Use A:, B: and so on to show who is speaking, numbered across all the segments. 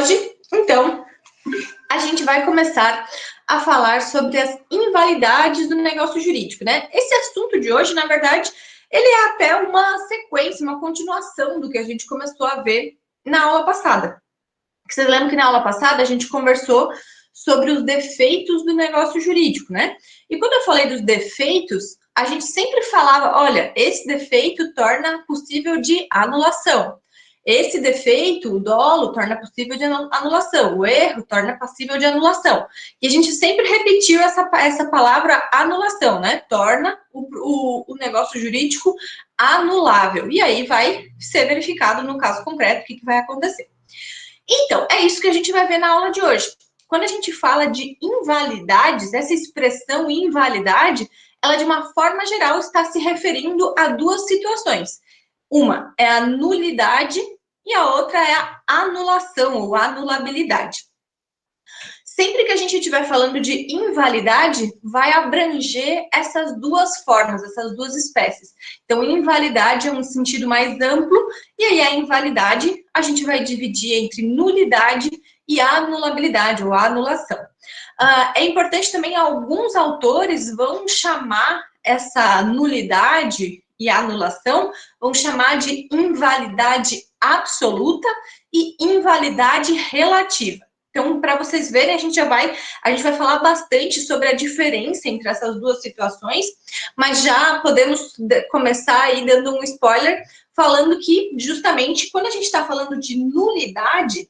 A: hoje, então, a gente vai começar a falar sobre as invalidades do negócio jurídico, né? Esse assunto de hoje, na verdade, ele é até uma sequência, uma continuação do que a gente começou a ver na aula passada. Vocês lembram que na aula passada a gente conversou sobre os defeitos do negócio jurídico, né? E quando eu falei dos defeitos, a gente sempre falava, olha, esse defeito torna possível de anulação. Esse defeito, o dolo, torna possível de anulação. O erro torna passível de anulação. E a gente sempre repetiu essa palavra anulação, né? Torna o negócio jurídico anulável. E aí vai ser verificado no caso concreto o que vai acontecer. Então, é isso que a gente vai ver na aula de hoje. Quando a gente fala de invalidades, essa expressão invalidade, ela de uma forma geral está se referindo a duas situações. Uma é a nulidade e a outra é a anulação ou anulabilidade. Sempre que a gente estiver falando de invalidade, vai abranger essas duas formas, essas duas espécies. Então, invalidade é um sentido mais amplo, e aí a invalidade a gente vai dividir entre nulidade e anulabilidade ou anulação. É importante também, alguns autores vão chamar essa nulidade e anulação, vão chamar de invalidade absoluta e invalidade relativa. Então, para vocês verem, a gente vai falar bastante sobre a diferença entre essas duas situações, mas já podemos começar aí dando um spoiler, falando que justamente quando a gente está falando de nulidade,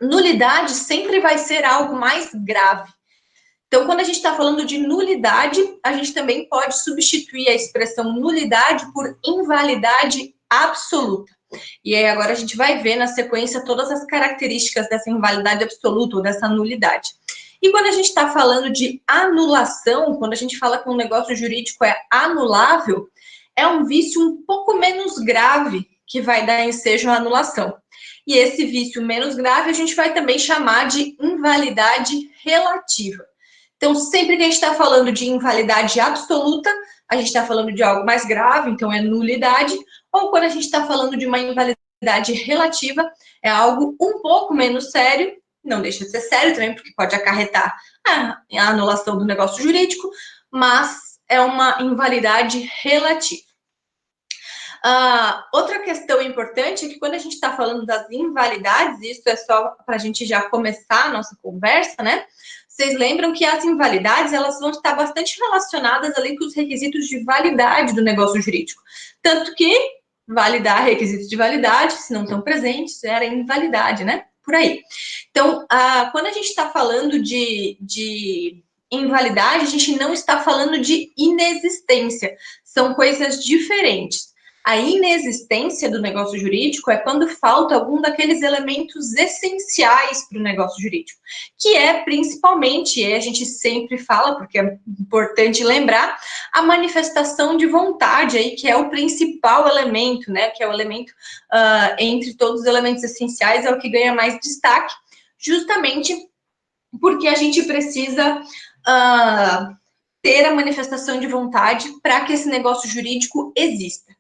A: nulidade sempre vai ser algo mais grave. Então, quando a gente está falando de nulidade, a gente também pode substituir a expressão nulidade por invalidade absoluta. E aí agora a gente vai ver na sequência todas as características dessa invalidade absoluta ou dessa nulidade. E quando a gente está falando de anulação, quando a gente fala que um negócio jurídico é anulável, é um vício um pouco menos grave que vai dar ensejo à anulação. E esse vício menos grave a gente vai também chamar de invalidade relativa. Então, sempre que a gente está falando de invalidade absoluta, a gente está falando de algo mais grave, então é nulidade, ou quando a gente está falando de uma invalidade relativa, é algo um pouco menos sério, não deixa de ser sério também, porque pode acarretar a anulação do negócio jurídico, mas é uma invalidade relativa. Outra questão importante é que quando a gente está falando das invalidades, isso é só para a gente já começar a nossa conversa, né? Vocês lembram que as invalidades, elas vão estar bastante relacionadas ali com os requisitos de validade do negócio jurídico. Tanto que validar requisitos de validade, se não estão presentes, era invalidade, né? Por aí. Então, quando a gente está falando de invalidade, a gente não está falando de inexistência. São coisas diferentes. A inexistência do negócio jurídico é quando falta algum daqueles elementos essenciais para o negócio jurídico, que é principalmente, e a gente sempre fala, porque é importante lembrar, a manifestação de vontade, aí, que é o principal elemento, né, que é o elemento, entre todos os elementos essenciais, é o que ganha mais destaque, justamente porque a gente precisa ter a manifestação de vontade para que esse negócio jurídico exista.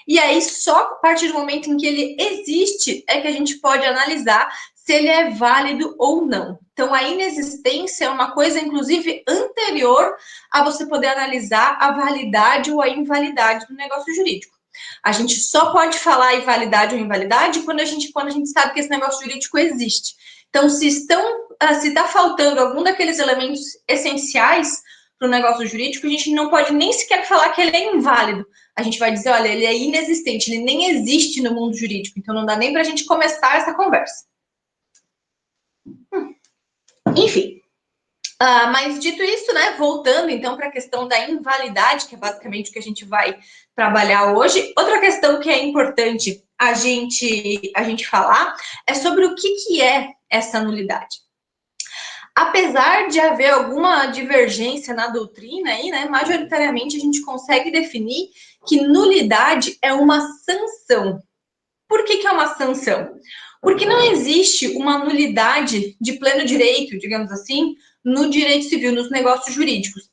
A: E aí, só a partir do momento em que ele existe, é que a gente pode analisar se ele é válido ou não. Então, a inexistência é uma coisa, inclusive, anterior a você poder analisar a validade ou a invalidade do negócio jurídico. A gente só pode falar em validade ou invalidade quando a gente sabe que esse negócio jurídico existe. Então, se está faltando algum daqueles elementos essenciais para o negócio jurídico, a gente não pode nem sequer falar que ele é inválido. A gente vai dizer, olha, ele é inexistente, ele nem existe no mundo jurídico, então não dá nem para a gente começar essa conversa. Enfim, mas dito isso, né, voltando então para a questão da invalidade, que é basicamente o que a gente vai trabalhar hoje, outra questão que é importante a gente falar é sobre o que é essa nulidade. Apesar de haver alguma divergência na doutrina aí, né, majoritariamente a gente consegue definir que nulidade é uma sanção. Por que é uma sanção? Porque não existe uma nulidade de pleno direito, digamos assim, no direito civil, nos negócios jurídicos.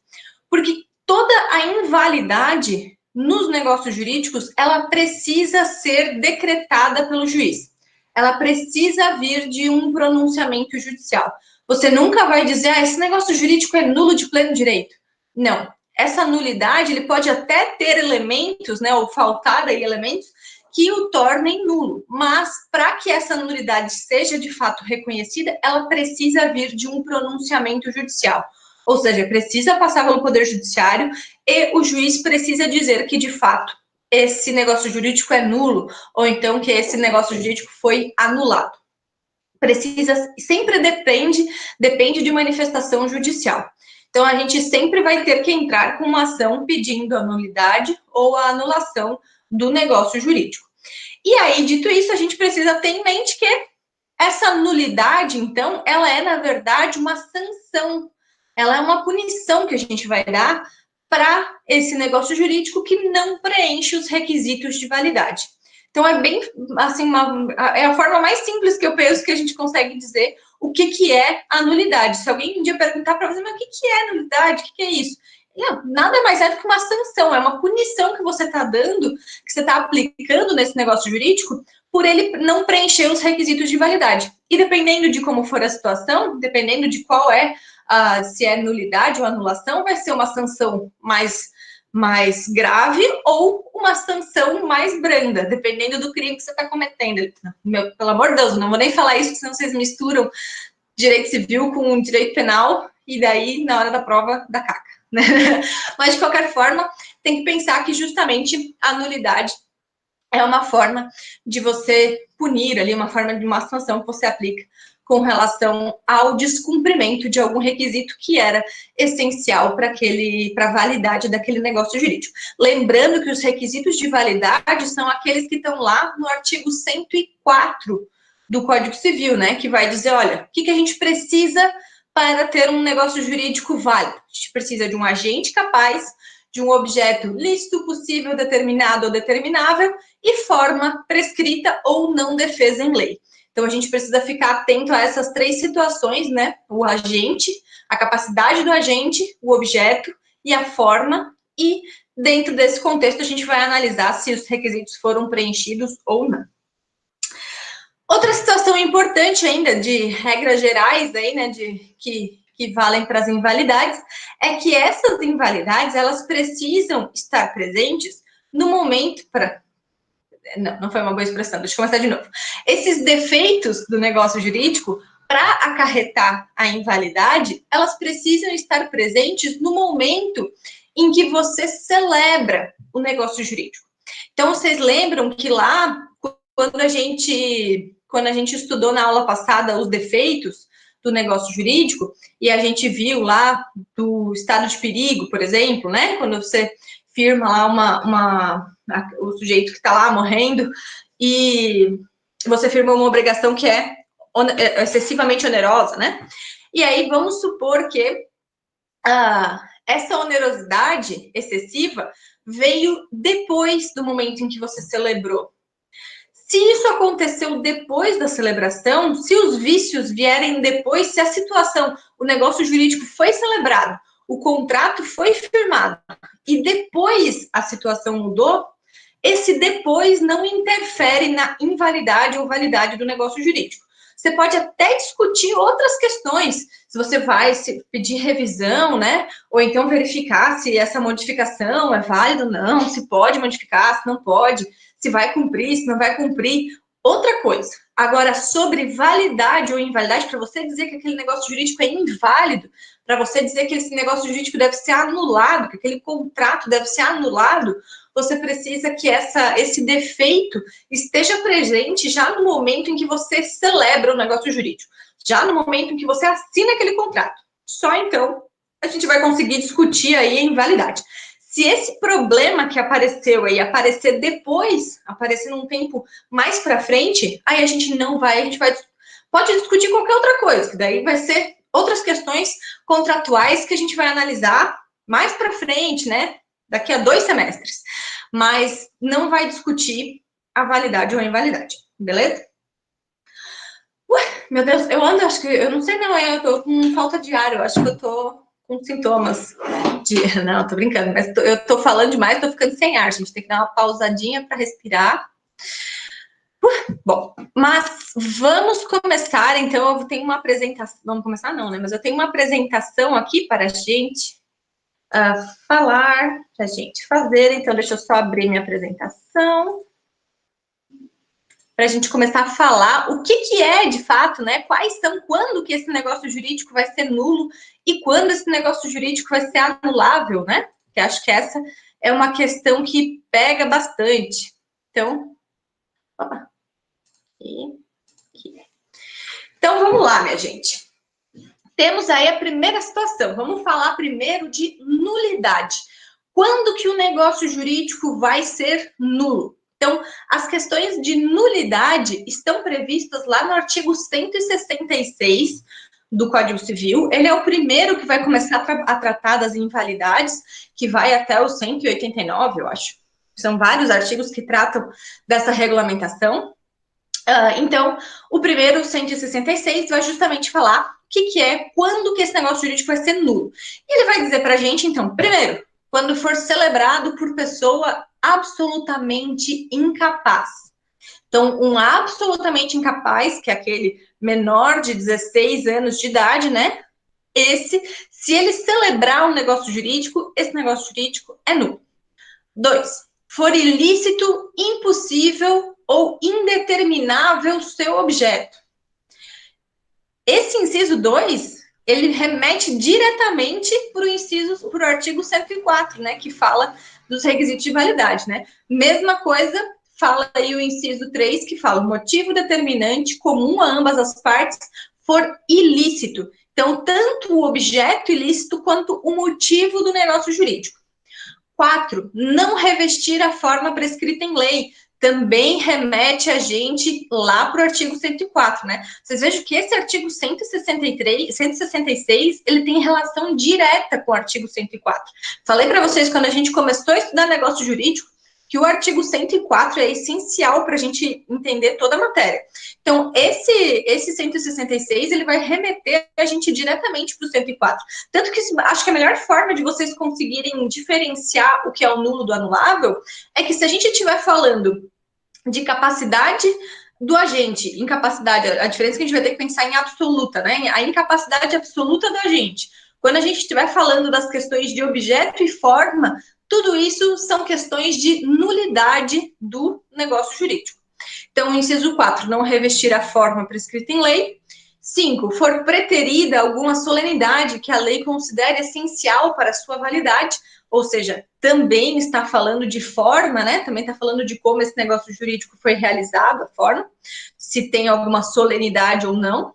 A: Porque toda a invalidade nos negócios jurídicos, ela precisa ser decretada pelo juiz. ela precisa vir de um pronunciamento judicial. Você nunca vai dizer, esse negócio jurídico é nulo de pleno direito. Não. Essa nulidade, ele pode até ter elementos, né, ou faltar aí elementos que o tornem nulo. Mas, para que essa nulidade seja de fato reconhecida, ela precisa vir de um pronunciamento judicial. Ou seja, precisa passar pelo Poder Judiciário e o juiz precisa dizer que, de fato, esse negócio jurídico é nulo, ou então que esse negócio jurídico foi anulado. Sempre depende de manifestação judicial. Então, a gente sempre vai ter que entrar com uma ação pedindo a nulidade ou a anulação do negócio jurídico. E aí, dito isso, a gente precisa ter em mente que essa nulidade, então, ela é, na verdade, uma sanção. Ela é uma punição que a gente vai dar para esse negócio jurídico que não preenche os requisitos de validade. Então, é bem, assim, é a forma mais simples que eu penso que a gente consegue dizer o que é a nulidade. Se alguém um dia perguntar para você, mas o que é nulidade? O que é isso? Nada mais é do que uma sanção, é uma punição que você está dando, que você está aplicando nesse negócio jurídico, por ele não preencher os requisitos de validade. E dependendo de como for a situação, dependendo de qual se é nulidade ou anulação, vai ser uma sanção mais grave ou uma sanção mais branda, dependendo do crime que você está cometendo. Pelo amor de Deus, não vou nem falar isso, senão vocês misturam direito civil com direito penal, e daí, na hora da prova, dá caca. Né? Mas, de qualquer forma, tem que pensar que justamente a nulidade é uma forma de você punir ali, uma forma de uma sanção que você aplica com relação ao descumprimento de algum requisito que era essencial para a validade daquele negócio jurídico. Lembrando que os requisitos de validade são aqueles que estão lá no artigo 104 do Código Civil, né? Que vai dizer, olha, o que a gente precisa para ter um negócio jurídico válido? A gente precisa de um agente capaz, de um objeto lícito, possível, determinado ou determinável e forma prescrita ou não defesa em lei. Então, a gente precisa ficar atento a essas três situações, né? O agente, a capacidade do agente, o objeto e a forma. E, dentro desse contexto, a gente vai analisar se os requisitos foram preenchidos ou não. Outra situação importante ainda, de regras gerais aí, né, que valem para as invalidades, é que essas invalidades, elas precisam estar presentes no momento Não foi uma boa expressão, deixa eu começar de novo. Esses defeitos do negócio jurídico, para acarretar a invalidade, elas precisam estar presentes no momento em que você celebra o negócio jurídico. Então, vocês lembram que lá, quando a gente estudou na aula passada os defeitos do negócio jurídico, e a gente viu lá do estado de perigo, por exemplo, né? Quando você firma lá o sujeito que está lá morrendo, e você firma uma obrigação que é excessivamente onerosa, né? E aí, vamos supor que essa onerosidade excessiva veio depois do momento em que você celebrou. Se isso aconteceu depois da celebração, se os vícios vierem depois, se a situação, o negócio jurídico foi celebrado, o contrato foi firmado e depois a situação mudou, esse depois não interfere na invalidade ou validade do negócio jurídico. Você pode até discutir outras questões, se você vai pedir revisão, né? Ou então verificar se essa modificação é válida ou não, se pode modificar, se não pode, se vai cumprir, se não vai cumprir. Outra coisa. Agora, sobre validade ou invalidade, para você dizer que aquele negócio jurídico é inválido, para você dizer que esse negócio jurídico deve ser anulado, que aquele contrato deve ser anulado, você precisa que esse defeito esteja presente já no momento em que você celebra o negócio jurídico, já no momento em que você assina aquele contrato. Só então a gente vai conseguir discutir aí a invalidade. Se esse problema que apareceu aí aparecer depois, aparecer num tempo mais para frente, aí a gente pode discutir qualquer outra coisa, que daí vai ser outras questões contratuais que a gente vai analisar mais para frente, né? Daqui a 2 semestres. Mas não vai discutir a validade ou a invalidade, beleza? Meu Deus, eu não sei não, eu tô com falta de ar, eu acho que eu tô com sintomas não, tô brincando, mas eu tô falando demais, tô ficando sem ar, a gente tem que dar uma pausadinha para respirar. Bom, mas vamos começar, então, eu tenho uma apresentação, vamos começar não, né, mas eu tenho uma apresentação aqui para a gente falar, para a gente fazer, então deixa eu só abrir minha apresentação, para a gente começar a falar o que é, de fato, né, quais são, quando que esse negócio jurídico vai ser nulo e quando esse negócio jurídico vai ser anulável, né, que acho que essa é uma questão que pega bastante. Então, opa, aqui. Então, vamos lá, minha gente. Temos aí a primeira situação. Vamos falar primeiro de nulidade. Quando que o negócio jurídico vai ser nulo? Então, as questões de nulidade estão previstas lá no artigo 166 do Código Civil. Ele é o primeiro que vai começar a tratar das invalidades, que vai até o 189, eu acho. São vários artigos que tratam dessa regulamentação. Então, o primeiro, 166, vai justamente falar o que é, quando que esse negócio jurídico vai ser nulo. E ele vai dizer para a gente, então, primeiro, quando for celebrado por pessoa absolutamente incapaz. Então, um absolutamente incapaz, que é aquele menor de 16 anos de idade, né? Se ele celebrar um negócio jurídico, esse negócio jurídico é nulo. 2, for ilícito, impossível ou indeterminável seu objeto. Esse inciso 2, ele remete diretamente para o artigo 104, né, que fala dos requisitos de validade, né? Mesma coisa, fala aí o inciso 3, que fala o motivo determinante comum a ambas as partes for ilícito. Então, tanto o objeto ilícito quanto o motivo do negócio jurídico. 4, não revestir a forma prescrita em lei. Também remete a gente lá para o artigo 104, né? Vocês vejam que esse artigo 166, ele tem relação direta com o artigo 104. Falei para vocês, quando a gente começou a estudar negócio jurídico, que o artigo 104 é essencial para a gente entender toda a matéria. Então, esse 166, ele vai remeter a gente diretamente para o 104. Tanto que acho que a melhor forma de vocês conseguirem diferenciar o que é o nulo do anulável é que se a gente estiver falando de capacidade do agente, incapacidade, a diferença é que a gente vai ter que pensar em absoluta, né? A incapacidade absoluta do agente. Quando a gente estiver falando das questões de objeto e forma, tudo isso são questões de nulidade do negócio jurídico. Então, inciso 4, não revestir a forma prescrita em lei. 5, for preterida alguma solenidade que a lei considere essencial para a sua validade, ou seja, também está falando de forma, né? Também está falando de como esse negócio jurídico foi realizado, a forma, se tem alguma solenidade ou não.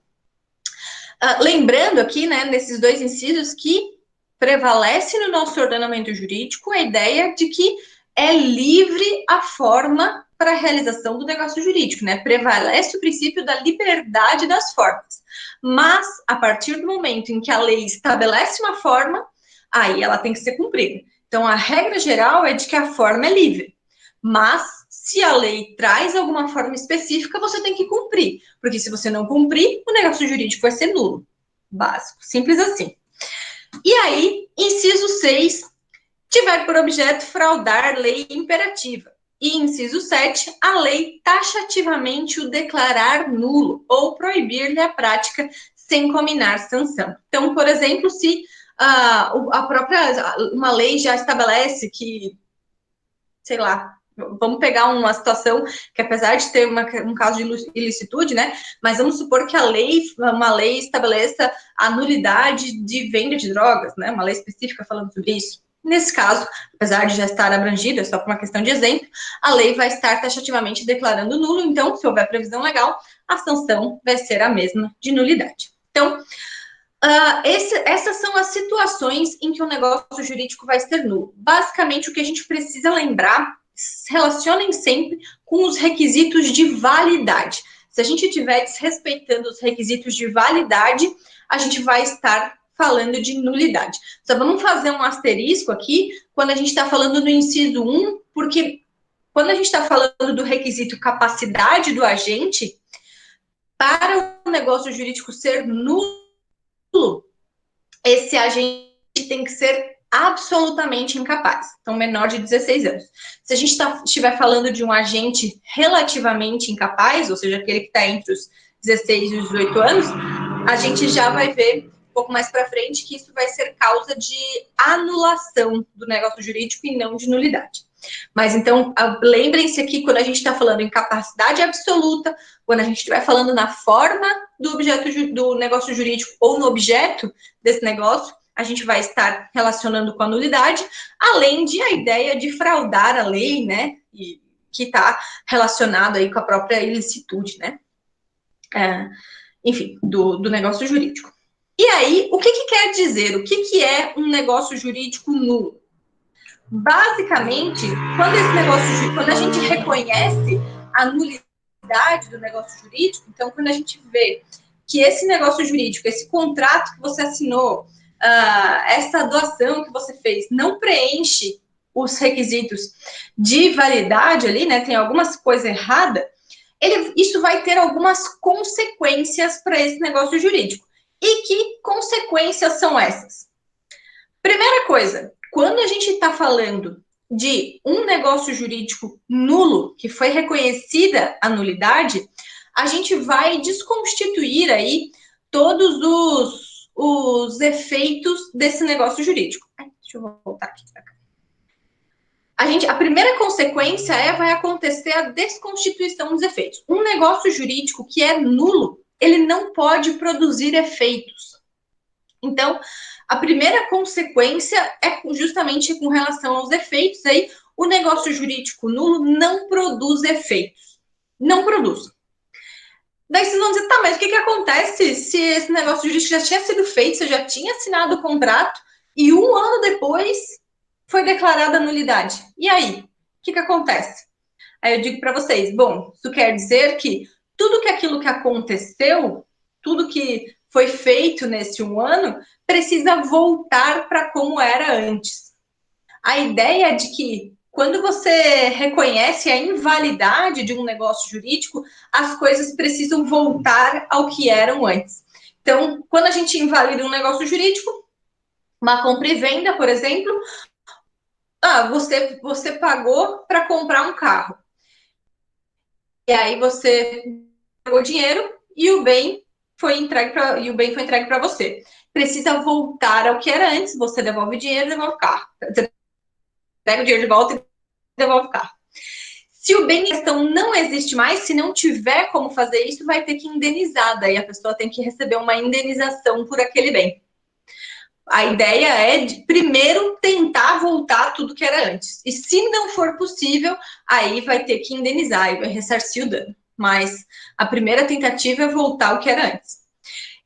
A: Lembrando aqui, né, nesses dois incisos, que prevalece no nosso ordenamento jurídico a ideia de que é livre a forma para a realização do negócio jurídico, né? Prevalece o princípio da liberdade das formas. Mas, a partir do momento em que a lei estabelece uma forma, aí ela tem que ser cumprida. Então, a regra geral é de que a forma é livre. Mas, se a lei traz alguma forma específica, você tem que cumprir. Porque se você não cumprir, o negócio jurídico vai ser nulo. Básico. Simples assim. E aí, inciso 6, tiver por objeto fraudar lei imperativa. E inciso 7, a lei taxativamente o declarar nulo ou proibir-lhe a prática sem cominar sanção. Então, por exemplo, se uma lei já estabelece que, sei lá, vamos pegar uma situação que, apesar de ter um caso de ilicitude, né, mas vamos supor que uma lei estabeleça a nulidade de venda de drogas, né, uma lei específica falando sobre isso. Nesse caso, apesar de já estar abrangido, é só por uma questão de exemplo, a lei vai estar taxativamente declarando nulo, então, se houver previsão legal, a sanção vai ser a mesma de nulidade. Então, essas são as situações em que o negócio jurídico vai ser nulo. Basicamente, o que a gente precisa lembrar, relacionem sempre com os requisitos de validade. Se a gente estiver desrespeitando os requisitos de validade, a gente vai estar falando de nulidade. Só vamos fazer um asterisco aqui, quando a gente está falando do inciso 1, porque quando a gente está falando do requisito capacidade do agente, para o negócio jurídico ser nulo, esse agente tem que ser absolutamente incapaz, então menor de 16 anos. Se a gente estiver falando de um agente relativamente incapaz, ou seja, aquele que está entre os 16 e os 18 anos, a gente já vai ver um pouco mais para frente que isso vai ser causa de anulação do negócio jurídico e não de nulidade. Mas então, lembrem-se aqui, quando a gente está falando em capacidade absoluta, quando a gente estiver falando na forma do objeto do negócio jurídico ou no objeto desse negócio, a gente vai estar relacionando com a nulidade, além de a ideia de fraudar a lei, né? E que está relacionado aí com a própria ilicitude, né? Enfim, do negócio jurídico. E aí, o que quer dizer? O que é um negócio jurídico nulo? Basicamente, quando a gente reconhece a nulidade do negócio jurídico, então quando a gente vê que esse negócio jurídico, esse contrato que você assinou, essa doação que você fez, não preenche os requisitos de validade ali, né? Tem algumas coisas erradas, isso vai ter algumas consequências para esse negócio jurídico. E que consequências são essas? Primeira coisa, quando a gente está falando de um negócio jurídico nulo, que foi reconhecida a nulidade, a gente vai desconstituir aí todos os efeitos desse negócio jurídico. Deixa eu voltar aqui para cá. A primeira consequência vai acontecer a desconstituição dos efeitos. Um negócio jurídico que é nulo, ele não pode produzir efeitos. Então, a primeira consequência é justamente com relação aos efeitos. Aí, o negócio jurídico nulo não produz efeitos. Não produz. Daí vocês vão dizer, tá, mas o que acontece se esse negócio jurídico já tinha sido feito, você já tinha assinado o contrato e um ano depois foi declarada a nulidade? E aí? O que acontece? Aí eu digo para vocês, bom, isso quer dizer que tudo aquilo que aconteceu, tudo que foi feito nesse um ano, precisa voltar para como era antes. A ideia é de que quando você reconhece a invalidade de um negócio jurídico, as coisas precisam voltar ao que eram antes. Então, quando a gente invalida um negócio jurídico, uma compra e venda, por exemplo, você pagou para comprar um carro. E aí você pagou dinheiro e o bem foi entregue para você. Precisa voltar ao que era antes, você devolve o dinheiro e devolve o carro. Você pega o dinheiro de volta e devolve o carro. Se o bem em questão não existe mais, se não tiver como fazer isso, vai ter que indenizar. Daí a pessoa tem que receber uma indenização por aquele bem. A ideia é de primeiro tentar voltar tudo que era antes. E se não for possível, aí vai ter que indenizar e vai ressarcir o dano. Mas a primeira tentativa é voltar ao que era antes.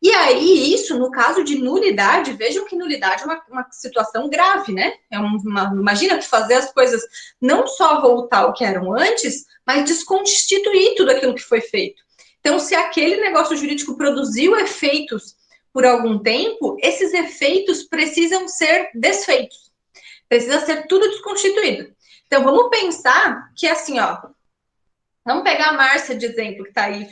A: E aí, isso, no caso de nulidade, vejam que nulidade é uma situação grave, né? Imagina que fazer as coisas não só voltar ao que eram antes, mas desconstituir tudo aquilo que foi feito. Então, se aquele negócio jurídico produziu efeitos por algum tempo, esses efeitos precisam ser desfeitos. Precisa ser tudo desconstituído. Então, vamos pensar que, assim, vamos pegar a Márcia de exemplo, que está aí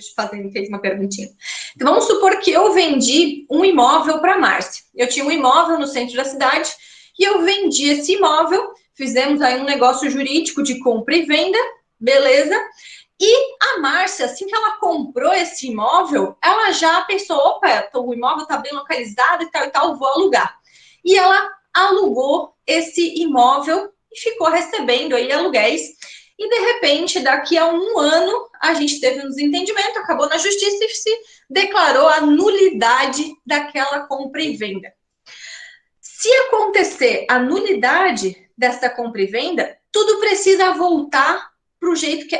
A: fez uma perguntinha. Então, vamos supor que eu vendi um imóvel para a Márcia. Eu tinha um imóvel no centro da cidade e eu vendi esse imóvel, fizemos aí um negócio jurídico de compra e venda, beleza? E a Márcia, assim que ela comprou esse imóvel, ela já pensou, opa, o imóvel está bem localizado e tal, vou alugar. E ela alugou esse imóvel e ficou recebendo aí aluguéis. E, de repente, daqui a um ano, a gente teve um desentendimento, acabou na justiça e se declarou a nulidade daquela compra e venda. Se acontecer a nulidade dessa compra e venda, tudo precisa voltar para o jeito que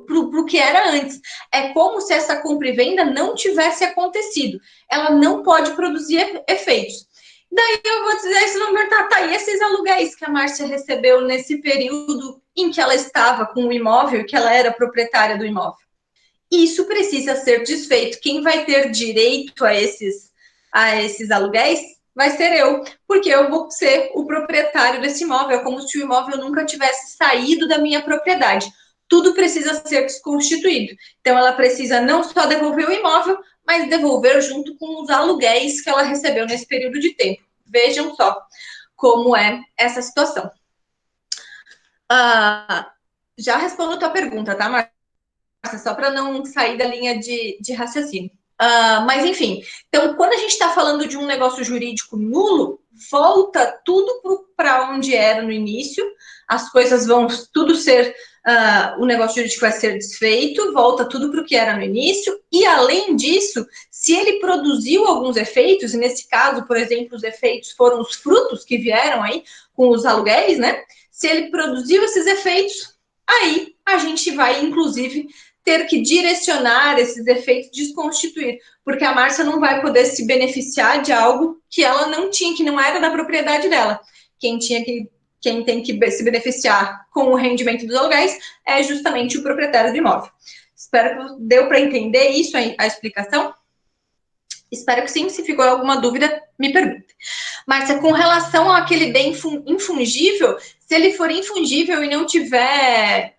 A: pro que era antes. É como se essa compra e venda não tivesse acontecido. Ela não pode produzir efeitos. Daí eu vou dizer, esse número tá aí, esses aluguéis que a Márcia recebeu nesse período em que ela estava com o imóvel, que ela era proprietária do imóvel. Isso precisa ser desfeito. Quem vai ter direito a esses aluguéis vai ser eu, porque eu vou ser o proprietário desse imóvel, é como se o imóvel nunca tivesse saído da minha propriedade. Tudo precisa ser desconstituído. Então, ela precisa não só devolver o imóvel, mas devolver junto com os aluguéis que ela recebeu nesse período de tempo. Vejam só como é essa situação. Já respondo a tua pergunta, tá, Márcia? Só para não sair da linha de raciocínio. Mas, enfim, então, quando a gente está falando de um negócio jurídico nulo, volta tudo para onde era no início, as coisas vão tudo ser, o negócio jurídico vai ser desfeito, volta tudo para o que era no início, e além disso, se ele produziu alguns efeitos, e nesse caso, por exemplo, os efeitos foram os frutos que vieram aí com os aluguéis, né? Se ele produziu esses efeitos, aí a gente vai, inclusive, ter que direcionar esses efeitos, desconstituir, porque a Márcia não vai poder se beneficiar de algo que ela não tinha, que não era da propriedade dela. Quem tem que se beneficiar com o rendimento dos aluguéis é justamente o proprietário do imóvel. Espero que deu para entender isso, a explicação. Espero que sim. Se ficou alguma dúvida, me pergunte. Márcia, com relação àquele bem infungível, se ele for infungível e não tiver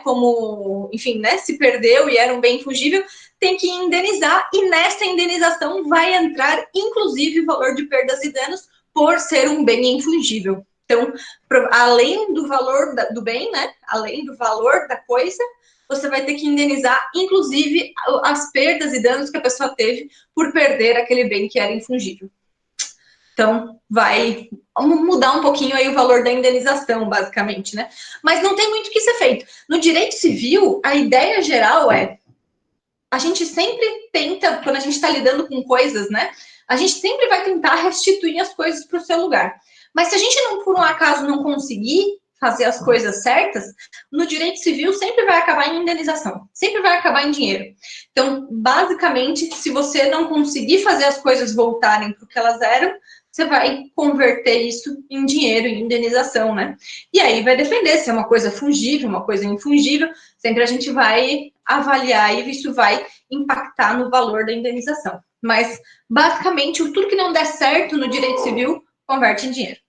A: como, enfim, né, se perdeu e era um bem infungível, tem que indenizar, e nessa indenização vai entrar, inclusive, o valor de perdas e danos por ser um bem infungível. Então, além do valor do bem, né, além do valor da coisa, você vai ter que indenizar, inclusive, as perdas e danos que a pessoa teve por perder aquele bem que era infungível. Então, vai mudar um pouquinho aí o valor da indenização, basicamente, né? Mas não tem muito o que ser feito. No direito civil, a ideia geral é, a gente sempre tenta, quando a gente está lidando com coisas, né? A gente sempre vai tentar restituir as coisas para o seu lugar. Mas se a gente não, por um acaso, não conseguir fazer as coisas certas, no direito civil sempre vai acabar em indenização, sempre vai acabar em dinheiro. Então, basicamente, se você não conseguir fazer as coisas voltarem para o que elas eram, você vai converter isso em dinheiro, em indenização, né? E aí vai depender se é uma coisa fungível, uma coisa infungível, sempre a gente vai avaliar e isso vai impactar no valor da indenização. Mas, basicamente, tudo que não der certo no direito civil, converte em dinheiro.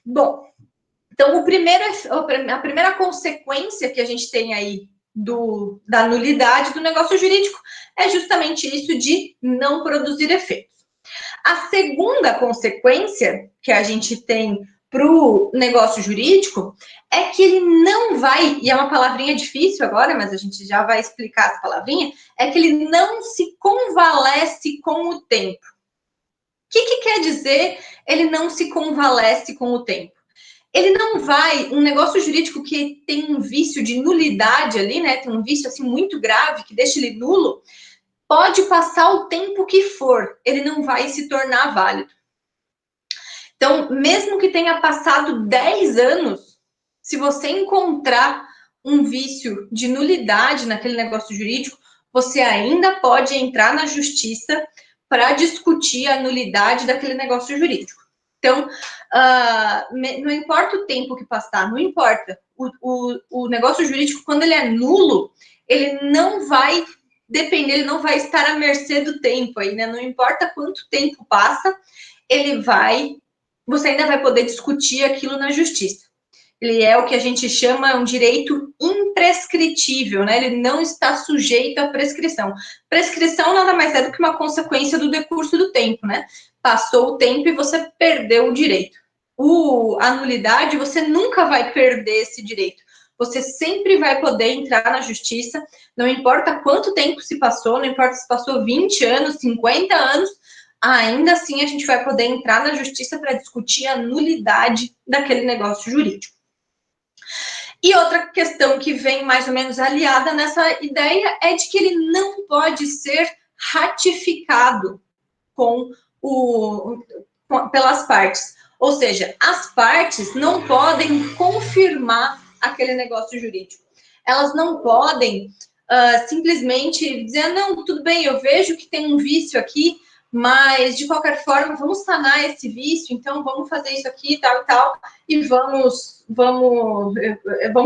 A: Bom, então a primeira consequência que a gente tem aí da nulidade do negócio jurídico é justamente isso de não produzir efeitos. A segunda consequência que a gente tem para o negócio jurídico é que ele não vai, e é uma palavrinha difícil agora, mas a gente já vai explicar essa palavrinha, é que ele não se convalesce com o tempo. O que quer dizer ele não se convalesce com o tempo? Ele não vai, um negócio jurídico que tem um vício de nulidade ali, né? Tem um vício assim muito grave que deixa ele nulo, pode passar o tempo que for, ele não vai se tornar válido. Então, mesmo que tenha passado 10 anos, se você encontrar um vício de nulidade naquele negócio jurídico, você ainda pode entrar na justiça para discutir a nulidade daquele negócio jurídico. Então, não importa o tempo que passar, não importa. O negócio jurídico, quando ele é nulo, ele não vai depender, ele não vai estar à mercê do tempo aí, né? Não importa quanto tempo passa, você ainda vai poder discutir aquilo na justiça. Ele é o que a gente chama um direito imprescritível, né? Ele não está sujeito à prescrição. Prescrição nada mais é do que uma consequência do decurso do tempo, né? Passou o tempo e você perdeu o direito. A nulidade, você nunca vai perder esse direito. Você sempre vai poder entrar na justiça, não importa quanto tempo se passou, não importa se passou 20 anos, 50 anos, ainda assim a gente vai poder entrar na justiça para discutir a nulidade daquele negócio jurídico. E outra questão que vem mais ou menos aliada nessa ideia é de que ele não pode ser ratificado pelas partes. Ou seja, as partes não podem confirmar aquele negócio jurídico. Elas não podem simplesmente dizer, não, tudo bem, eu vejo que tem um vício aqui, mas de qualquer forma, vamos sanar esse vício, então vamos fazer isso aqui, tal e tal, e vamos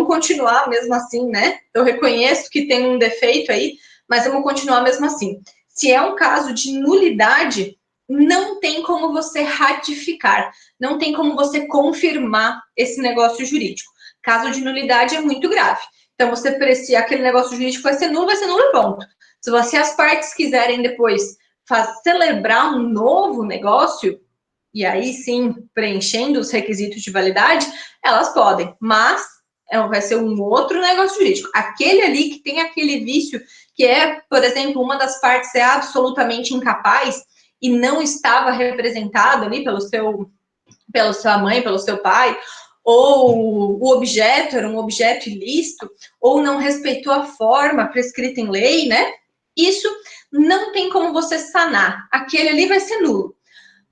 A: continuar mesmo assim, né? Eu reconheço que tem um defeito aí, mas vamos continuar mesmo assim. Se é um caso de nulidade, não tem como você ratificar, não tem como você confirmar esse negócio jurídico. Caso de nulidade é muito grave. Então, aquele negócio jurídico vai ser nulo e ponto. Se as partes quiserem depois celebrar um novo negócio, e aí sim, preenchendo os requisitos de validade, elas podem, mas vai ser um outro negócio jurídico. Aquele ali que tem aquele vício, que é, por exemplo, uma das partes é absolutamente incapaz e não estava representado ali pela sua mãe, pelo seu pai, ou o objeto era um objeto ilícito, ou não respeitou a forma prescrita em lei, né? Isso não tem como você sanar. Aquele ali vai ser nulo.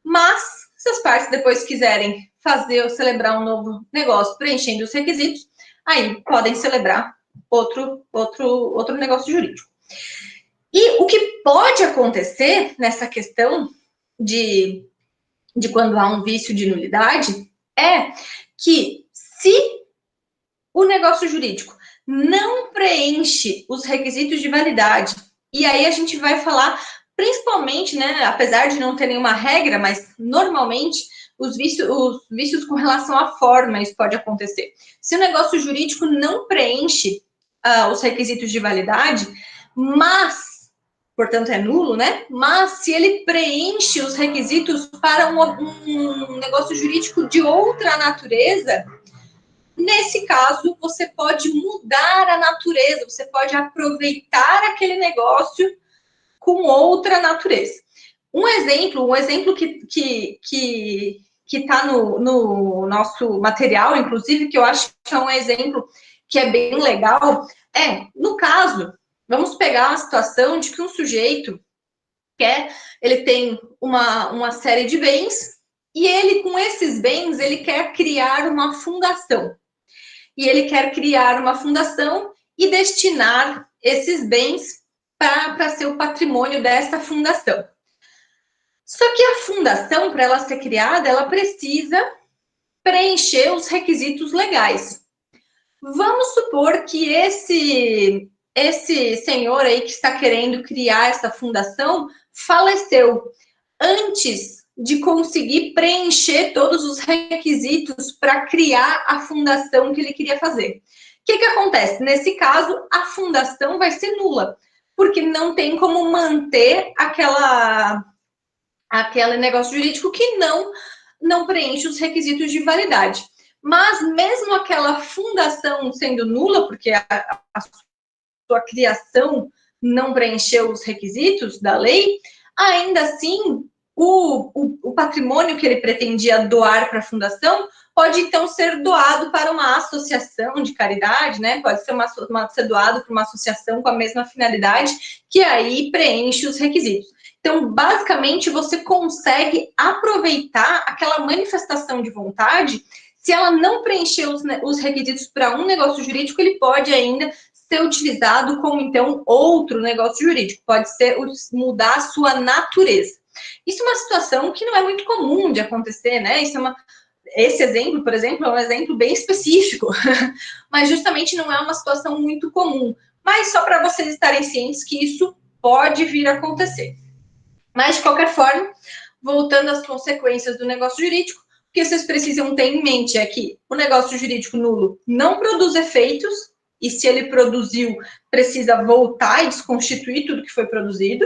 A: Mas, se as partes depois quiserem fazer ou celebrar um novo negócio preenchendo os requisitos, aí podem celebrar outro negócio jurídico. E o que pode acontecer nessa questão de quando há um vício de nulidade é que se o negócio jurídico não preenche os requisitos de validade, e aí a gente vai falar principalmente, né, apesar de não ter nenhuma regra, mas normalmente os vícios com relação à forma, isso pode acontecer. Se o negócio jurídico não preenche os requisitos de validade, mas, portanto, é nulo, né? Mas se ele preenche os requisitos para um negócio jurídico de outra natureza, nesse caso, você pode mudar a natureza, você pode aproveitar aquele negócio com outra natureza. Um exemplo que está no nosso material, inclusive, que eu acho que é um exemplo que é bem legal, no caso, vamos pegar uma situação de que um sujeito ele tem uma série de bens, e ele, com esses bens, ele quer criar uma fundação. E ele quer criar uma fundação e destinar esses bens para ser o patrimônio dessa fundação. Só que a fundação, para ela ser criada, ela precisa preencher os requisitos legais. Vamos supor que esse senhor aí que está querendo criar essa fundação faleceu antes de conseguir preencher todos os requisitos para criar a fundação que ele queria fazer. O que acontece? Nesse caso, a fundação vai ser nula, porque não tem como manter aquele negócio jurídico que não preenche os requisitos de validade. Mas mesmo aquela fundação sendo nula, porque a sua criação não preencheu os requisitos da lei, ainda assim, o patrimônio que ele pretendia doar para a fundação pode, então, ser doado para uma associação de caridade, né? Pode ser doado para uma associação com a mesma finalidade, que aí preenche os requisitos. Então, basicamente, você consegue aproveitar aquela manifestação de vontade. Se ela não preencher os requisitos para um negócio jurídico, ele pode ainda ser utilizado como, então, outro negócio jurídico. Pode ser mudar a sua natureza. Isso é uma situação que não é muito comum de acontecer, né? Esse exemplo, por exemplo, é um exemplo bem específico, mas justamente não é uma situação muito comum. Mas só para vocês estarem cientes que isso pode vir a acontecer. Mas, de qualquer forma, voltando às consequências do negócio jurídico, o que vocês precisam ter em mente é que o negócio jurídico nulo não produz efeitos, e se ele produziu, precisa voltar e desconstituir tudo que foi produzido.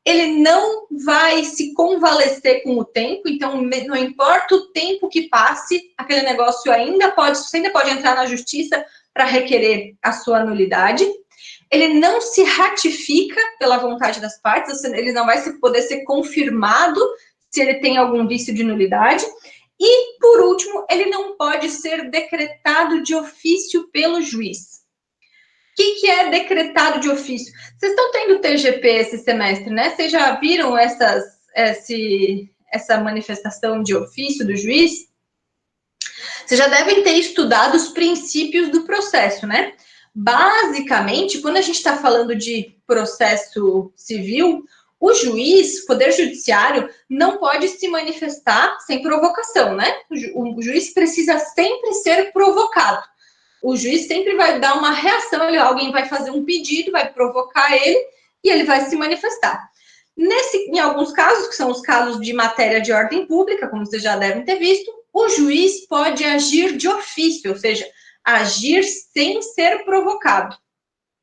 A: Ele não vai se convalescer com o tempo, então não importa o tempo que passe, aquele negócio você ainda pode entrar na justiça para requerer a sua nulidade. Ele não se ratifica pela vontade das partes, ele não vai poder ser confirmado se ele tem algum vício de nulidade. E, por último, ele não pode ser decretado de ofício pelo juiz. O que é decretado de ofício? Vocês estão tendo TGP esse semestre, né? Vocês já viram essa manifestação de ofício do juiz? Vocês já devem ter estudado os princípios do processo, né? Basicamente, quando a gente está falando de processo civil, o juiz, poder judiciário, não pode se manifestar sem provocação, né? O juiz precisa sempre ser provocado. O juiz sempre vai dar uma reação, alguém vai fazer um pedido, vai provocar ele e ele vai se manifestar. Em alguns casos, que são os casos de matéria de ordem pública, como vocês já devem ter visto, o juiz pode agir de ofício, ou seja, agir sem ser provocado.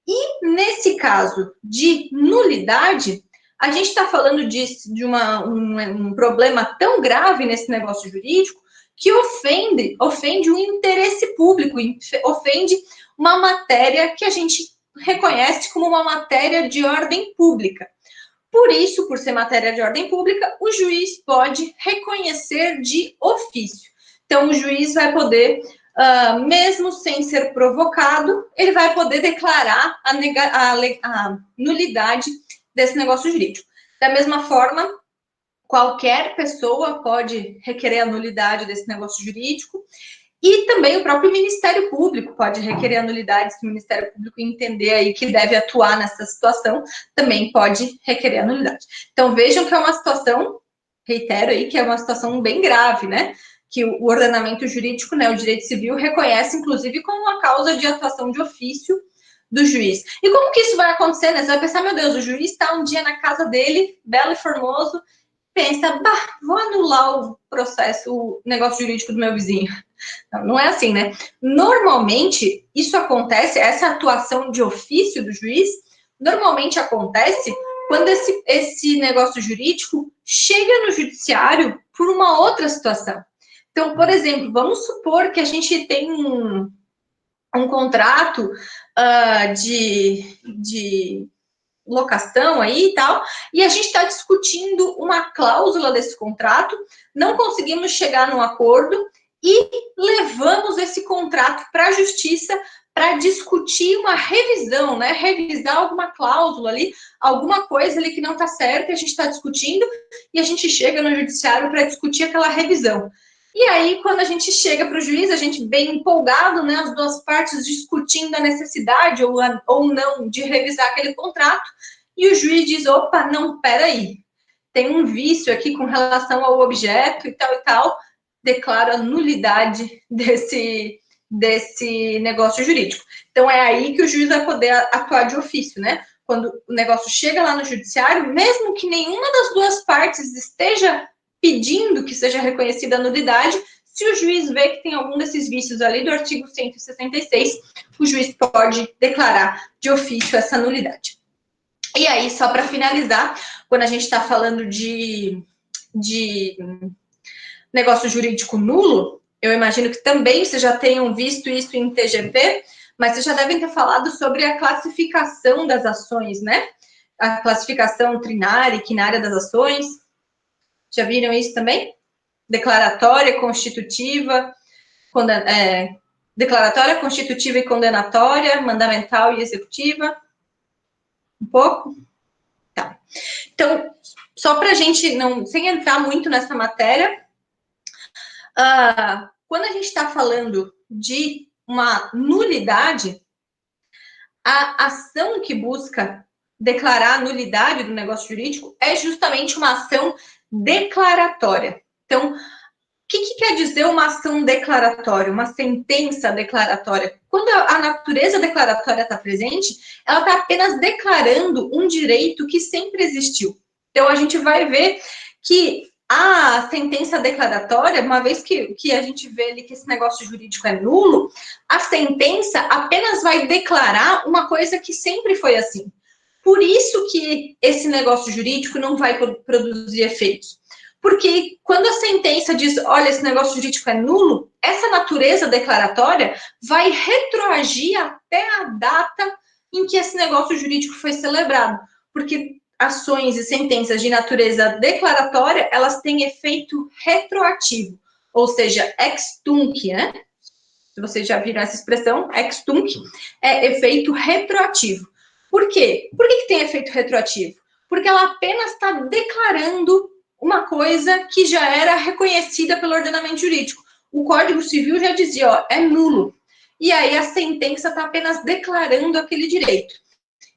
A: E nesse caso de nulidade, a gente está falando de um problema tão grave nesse negócio jurídico que ofende um interesse público, ofende uma matéria que a gente reconhece como uma matéria de ordem pública. Por isso, por ser matéria de ordem pública, o juiz pode reconhecer de ofício. Então, o juiz vai poder, mesmo sem ser provocado, ele vai poder declarar a nulidade desse negócio jurídico. Da mesma forma, qualquer pessoa pode requerer a nulidade desse negócio jurídico e também o próprio Ministério Público pode requerer a nulidade, se o Ministério Público entender aí que deve atuar nessa situação, também pode requerer a nulidade. Então, vejam que é uma situação, reitero aí, que é uma situação bem grave, né? Que o ordenamento jurídico, né, o direito civil, reconhece, inclusive, como uma causa de atuação de ofício do juiz. E como que isso vai acontecer, né? Você vai pensar, meu Deus, o juiz está um dia na casa dele, belo e formoso, pensa, vou anular o processo, o negócio jurídico do meu vizinho. Não é assim, né? Normalmente, isso acontece, essa atuação de ofício do juiz, normalmente acontece quando esse negócio jurídico chega no judiciário por uma outra situação. Então, por exemplo, vamos supor que a gente tem um contrato de locação aí e tal, e a gente está discutindo uma cláusula desse contrato, não conseguimos chegar num acordo e levamos esse contrato para a justiça para discutir uma revisão, né? Revisar alguma cláusula ali, alguma coisa ali que não está certa, a gente está discutindo, e a gente chega no judiciário para discutir aquela revisão. E aí, quando a gente chega para o juiz, a gente bem empolgado, né? As duas partes discutindo a necessidade ou não de revisar aquele contrato, e o juiz diz, opa, não, peraí, tem um vício aqui com relação ao objeto e tal, declara a nulidade desse negócio jurídico. Então, é aí que o juiz vai poder atuar de ofício, né? Quando o negócio chega lá no judiciário, mesmo que nenhuma das duas partes esteja pedindo que seja reconhecida a nulidade, se o juiz vê que tem algum desses vícios ali do artigo 166, o juiz pode declarar de ofício essa nulidade. E aí, só para finalizar, quando a gente está falando de negócio jurídico nulo, eu imagino que também vocês já tenham visto isso em TGP, mas vocês já devem ter falado sobre a classificação das ações, né? A classificação trinária e quinária das ações. Já viram isso também? Declaratória, constitutiva, declaratória, constitutiva e condenatória, mandamental e executiva. Um pouco? Tá. Então, só para a gente não, sem entrar muito nessa matéria, quando a gente está falando de uma nulidade, a ação que busca declarar a nulidade do negócio jurídico é justamente uma ação declaratória. Então, o que quer dizer uma ação declaratória, uma sentença declaratória? Quando a natureza declaratória está presente, ela está apenas declarando um direito que sempre existiu. Então, a gente vai ver que a sentença declaratória, uma vez que a gente vê ali que esse negócio jurídico é nulo, a sentença apenas vai declarar uma coisa que sempre foi assim. Por isso que esse negócio jurídico não vai produzir efeitos. Porque quando a sentença diz, olha, esse negócio jurídico é nulo, essa natureza declaratória vai retroagir até a data em que esse negócio jurídico foi celebrado. Porque ações e sentenças de natureza declaratória, elas têm efeito retroativo, ou seja, ex tunc, né? Se vocês já viram essa expressão, ex tunc é efeito retroativo. Por quê? Por que tem efeito retroativo? Porque ela apenas está declarando uma coisa que já era reconhecida pelo ordenamento jurídico. O Código Civil já dizia, ó, é nulo. E aí a sentença está apenas declarando aquele direito.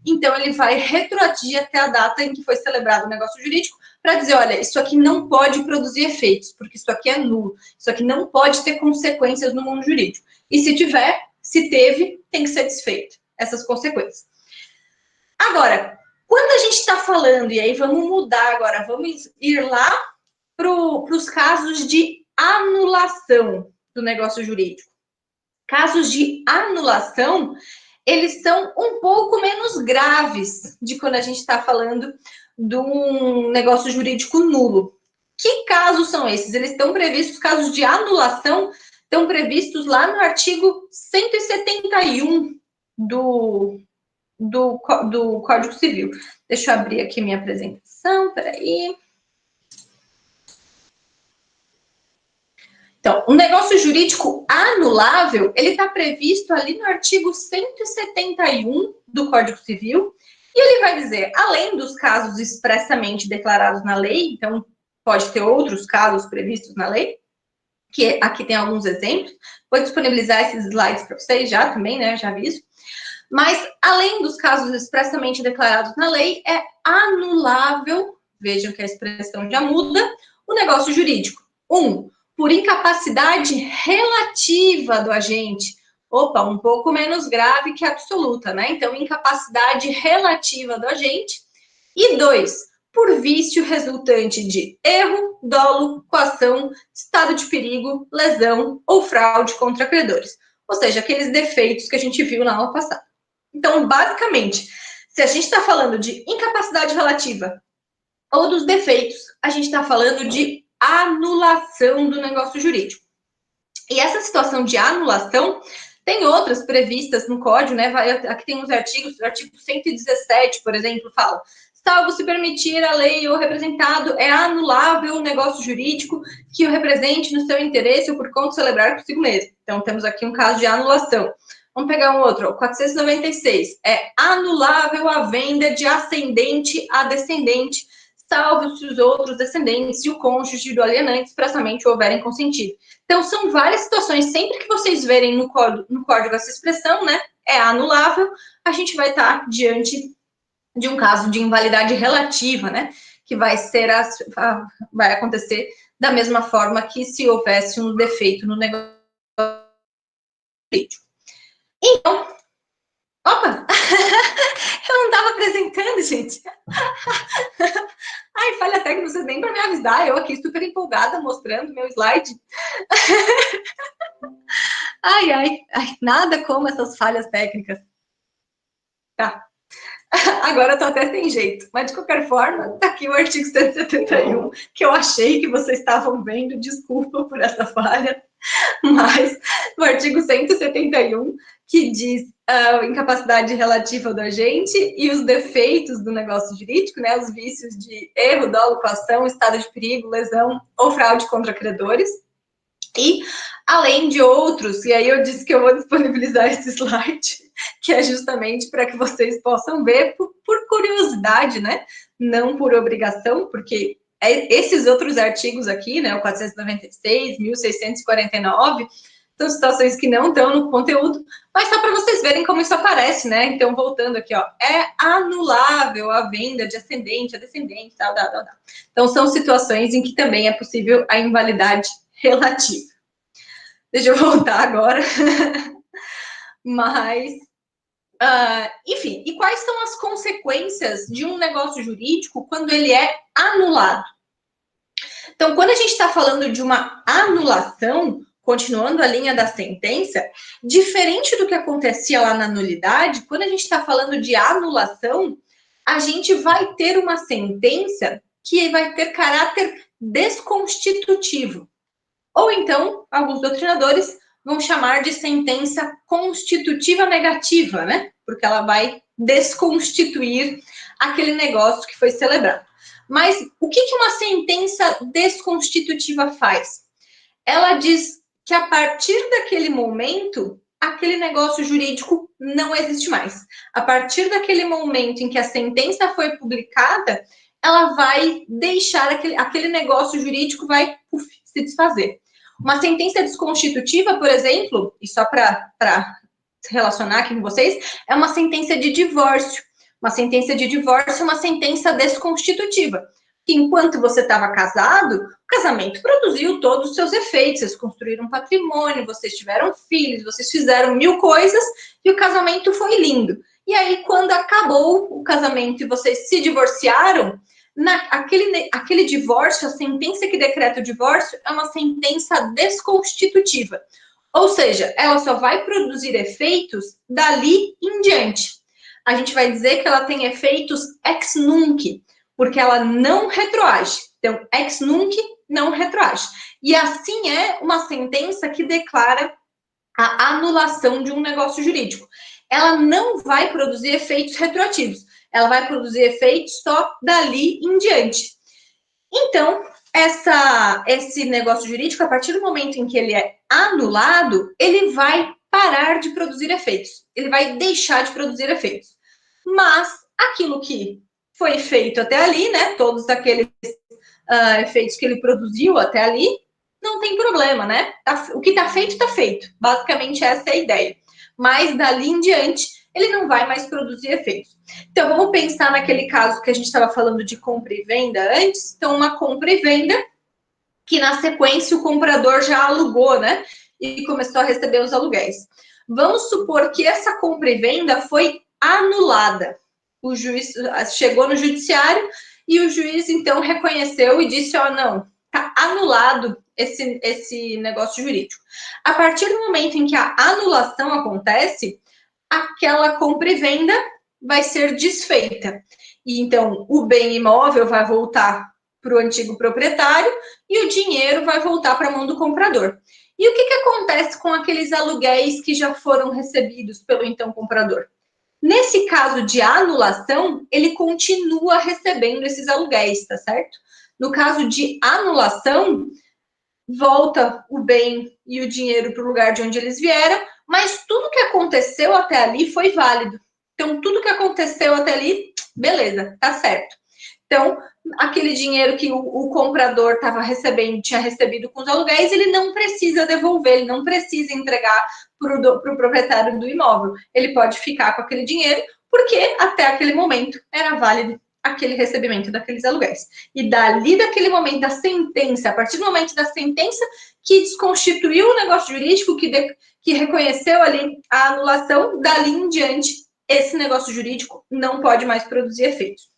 A: Então, ele vai retroagir até a data em que foi celebrado o negócio jurídico para dizer, olha, isso aqui não pode produzir efeitos, porque isso aqui é nulo. Isso aqui não pode ter consequências no mundo jurídico. E se tiver, se teve, tem que ser desfeito essas consequências. Agora, quando a gente está falando, e aí vamos mudar agora, vamos ir lá para os casos de anulação do negócio jurídico. Casos de anulação eles são um pouco menos graves de quando a gente está falando de um negócio jurídico nulo. Que casos são esses? Eles estão previstos, casos de anulação, estão previstos lá no artigo 171 do Código Civil. Deixa eu abrir aqui minha apresentação, peraí. Então, o negócio jurídico anulável, ele está previsto ali no artigo 171 do Código Civil, e ele vai dizer, além dos casos expressamente declarados na lei, então pode ter outros casos previstos na lei, que aqui tem alguns exemplos, vou disponibilizar esses slides para vocês já também, né, já aviso, mas além dos casos expressamente declarados na lei, é anulável, vejam que a expressão já muda, o negócio jurídico. Por incapacidade relativa do agente. Opa, um pouco menos grave que absoluta, né? Então, incapacidade relativa do agente. E 2, por vício resultante de erro, dolo, coação, estado de perigo, lesão ou fraude contra credores. Ou seja, aqueles defeitos que a gente viu na aula passada. Então, basicamente, se a gente está falando de incapacidade relativa ou dos defeitos, a gente está falando de anulação do negócio jurídico. E essa situação de anulação, tem outras previstas no Código, né? Aqui tem uns artigos, o artigo 117, por exemplo, fala: salvo se permitir a lei ou representado, é anulável o negócio jurídico que o represente no seu interesse ou por conta celebrar consigo mesmo. Então, temos aqui um caso de anulação. Vamos pegar um outro, 496. É anulável a venda de ascendente a descendente, salvo se os outros descendentes e o cônjuge do alienante expressamente houverem consentido. Então, são várias situações, sempre que vocês verem no código essa expressão, né, é anulável, a gente vai estar diante de um caso de invalidade relativa, né, que vai acontecer da mesma forma que se houvesse um defeito no negócio. Então, opa! Eu não estava apresentando, gente. Ai, falha técnica, vocês nem para me avisar, eu aqui super empolgada mostrando meu slide. Ai, nada como essas falhas técnicas. Tá. Agora eu tô até sem jeito, mas de qualquer forma, tá aqui o artigo 171, que eu achei que vocês estavam vendo, desculpa por essa falha, mas o artigo 171, que diz incapacidade relativa do agente e os defeitos do negócio jurídico, né, os vícios de erro, dolo, coação, estado de perigo, lesão ou fraude contra credores, e além de outros, e aí eu disse que eu vou disponibilizar esse slide, que é justamente para que vocês possam ver por curiosidade, né, não por obrigação, porque esses outros artigos aqui, né, o 496, 1649, são situações que não estão no conteúdo, mas só para vocês verem como isso aparece, né? Então, voltando aqui, ó, é anulável a venda de ascendente a descendente, tal. Então, são situações em que também é possível a invalidade relativa. Deixa eu voltar agora. Mas, enfim, e quais são as consequências de um negócio jurídico quando ele é anulado? Então, quando a gente está falando de uma anulação, continuando a linha da sentença, diferente do que acontecia lá na nulidade, quando a gente está falando de anulação, a gente vai ter uma sentença que vai ter caráter desconstitutivo. Ou então, alguns doutrinadores vão chamar de sentença constitutiva negativa, né? Porque ela vai desconstituir aquele negócio que foi celebrado. Mas o que uma sentença desconstitutiva faz? Ela diz que a partir daquele momento, aquele negócio jurídico não existe mais. A partir daquele momento em que a sentença foi publicada, ela vai deixar aquele negócio jurídico vai se desfazer. Uma sentença desconstitutiva, por exemplo, e só para relacionar aqui com vocês, é uma sentença de divórcio. Uma sentença de divórcio é uma sentença desconstitutiva. Que enquanto você estava casado, o casamento produziu todos os seus efeitos, vocês construíram um patrimônio, vocês tiveram filhos, vocês fizeram 1000 coisas e o casamento foi lindo. E aí, quando acabou o casamento e vocês se divorciaram, aquele divórcio, a sentença que decreta o divórcio é uma sentença desconstitutiva. Ou seja, ela só vai produzir efeitos dali em diante. A gente vai dizer que ela tem efeitos ex nunc, porque ela não retroage. Então, ex nunc não retroage. E assim é uma sentença que declara a anulação de um negócio jurídico. Ela não vai produzir efeitos retroativos. Ela vai produzir efeitos só dali em diante. Então, esse negócio jurídico, a partir do momento em que ele é anulado, ele vai parar de produzir efeitos. Ele vai deixar de produzir efeitos. Mas aquilo que foi feito até ali, né? Todos aqueles efeitos que ele produziu até ali, não tem problema, né? O que está feito, está feito. Basicamente, essa é a ideia. Mas dali em diante, ele não vai mais produzir efeitos. Então, vamos pensar naquele caso que a gente estava falando de compra e venda antes. Então, uma compra e venda que, na sequência, o comprador já alugou, né? E começou a receber os aluguéis. Vamos supor que essa compra e venda foi anulada. O juiz chegou no judiciário e o juiz, então, reconheceu e disse, ó, não, está anulado esse negócio jurídico. A partir do momento em que a anulação acontece, aquela compra e venda vai ser desfeita. E então, o bem imóvel vai voltar para o antigo proprietário e o dinheiro vai voltar para a mão do comprador. E o que acontece com aqueles aluguéis que já foram recebidos pelo então comprador? Nesse caso de anulação, ele continua recebendo esses aluguéis, tá certo? No caso de anulação, volta o bem e o dinheiro para o lugar de onde eles vieram, mas tudo que aconteceu até ali foi válido. Então, tudo que aconteceu até ali, beleza, tá certo. Então, aquele dinheiro que o comprador estava recebendo, tinha recebido com os aluguéis, ele não precisa devolver, ele não precisa entregar para o proprietário do imóvel. Ele pode ficar com aquele dinheiro, porque até aquele momento era válido aquele recebimento daqueles aluguéis. E dali daquele momento da sentença, a partir do momento da sentença que desconstituiu o negócio jurídico, que reconheceu ali a anulação, dali em diante, esse negócio jurídico não pode mais produzir efeitos.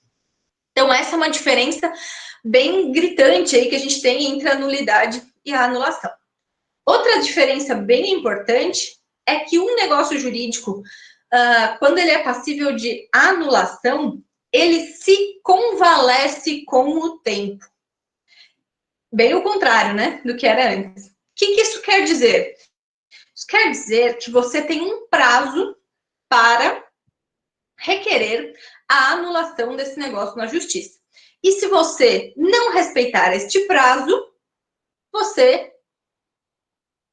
A: Então, essa é uma diferença bem gritante aí que a gente tem entre a nulidade e a anulação. Outra diferença bem importante é que um negócio jurídico, quando ele é passível de anulação, ele se convalesce com o tempo. Bem o contrário, né, do que era antes. O que isso quer dizer? Isso quer dizer que você tem um prazo para requerer a anulação desse negócio na justiça. E se você não respeitar este prazo, você,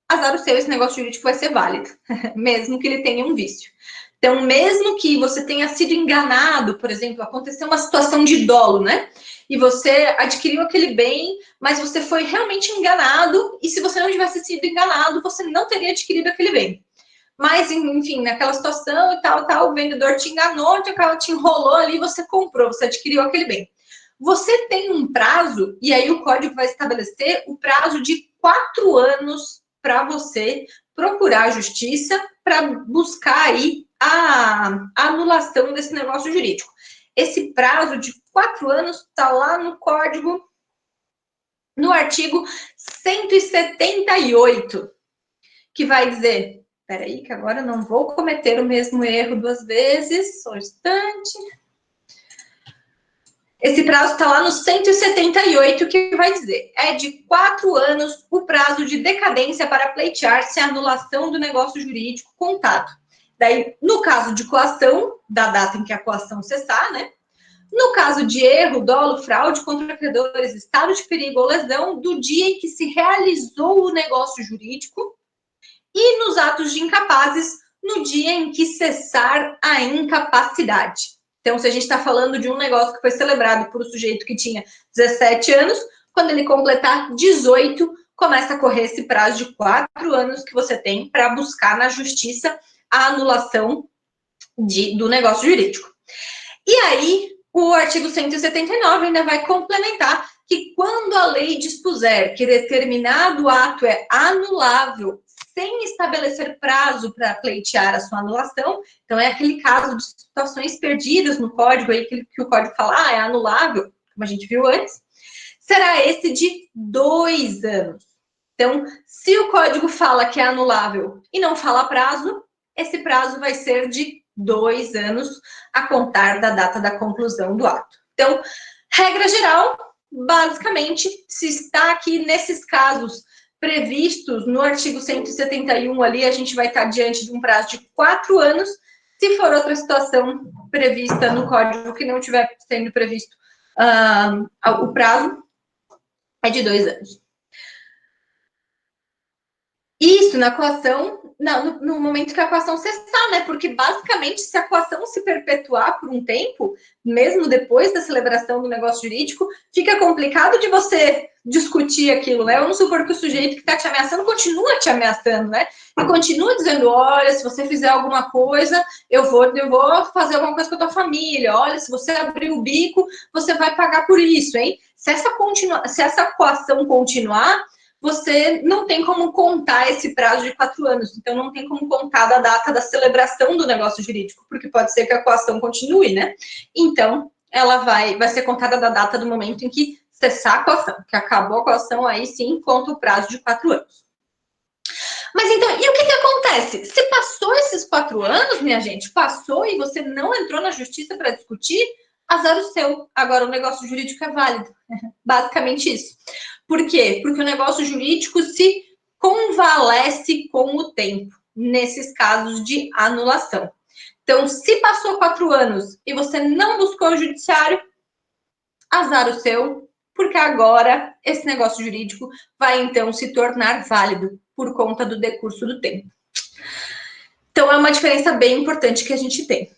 A: azar o seu, esse negócio jurídico vai ser válido, mesmo que ele tenha um vício. Então, mesmo que você tenha sido enganado, por exemplo, aconteceu uma situação de dolo, né? E você adquiriu aquele bem, mas você foi realmente enganado, e se você não tivesse sido enganado, você não teria adquirido aquele bem. Mas, enfim, naquela situação e tal, o vendedor te enganou, te enrolou ali, você comprou, você adquiriu aquele bem. Você tem um prazo, e aí o código vai estabelecer o prazo de 4 anos para você procurar a justiça para buscar aí a anulação desse negócio jurídico. Esse prazo de 4 anos está lá no código, no artigo 178, que vai dizer... Peraí, que agora eu não vou cometer o mesmo erro 2 vezes. Só um instante. Esse prazo está lá no 178, que vai dizer: é de 4 anos o prazo de decadência para pleitear-se a anulação do negócio jurídico contado. Daí, no caso de coação, da data em que a coação cessar, né? No caso de erro, dolo, fraude contra credores, estado de perigo ou lesão, do dia em que se realizou o negócio jurídico, e nos atos de incapazes, no dia em que cessar a incapacidade. Então, se a gente está falando de um negócio que foi celebrado por um sujeito que tinha 17 anos, quando ele completar 18, começa a correr esse prazo de 4 anos que você tem para buscar na justiça a anulação do negócio jurídico. E aí, o artigo 179 ainda vai complementar que quando a lei dispuser que determinado ato é anulável sem estabelecer prazo para pleitear a sua anulação, então é aquele caso de situações perdidas no código aí que o código fala, é anulável, como a gente viu antes, será esse de 2 anos. Então, se o código fala que é anulável e não fala prazo, esse prazo vai ser de 2 anos a contar da data da conclusão do ato. Então, regra geral, basicamente, se está aqui nesses casos previstos no artigo 171 ali, a gente vai estar diante de um prazo de 4 anos. Se for outra situação prevista no código que não estiver sendo previsto o prazo, é de 2 anos. Isso na coação, no momento que a coação cessar, né? Porque basicamente, se a coação se perpetuar por um tempo, mesmo depois da celebração do negócio jurídico, fica complicado de você discutir aquilo, né? Vamos supor que o sujeito que está te ameaçando continua te ameaçando, né? E continua dizendo: olha, se você fizer alguma coisa, eu vou fazer alguma coisa com a tua família. Olha, se você abrir o bico, você vai pagar por isso, hein? Se essa coação continuar, você não tem como contar esse prazo de 4 anos. Então, não tem como contar da data da celebração do negócio jurídico, porque pode ser que a coação continue, né? Então, ela vai ser contada da data do momento em que cessar a coação, que acabou a coação, aí sim conta o prazo de 4 anos. Mas então, e o que acontece? Se passou esses 4 anos, minha gente, passou e você não entrou na justiça para discutir, azar o seu. Agora o negócio jurídico é válido. Basicamente isso. Por quê? Porque o negócio jurídico se convalesce com o tempo, nesses casos de anulação. Então, se passou 4 anos e você não buscou o judiciário, azar o seu, porque agora esse negócio jurídico vai então se tornar válido por conta do decurso do tempo. Então, é uma diferença bem importante que a gente tem.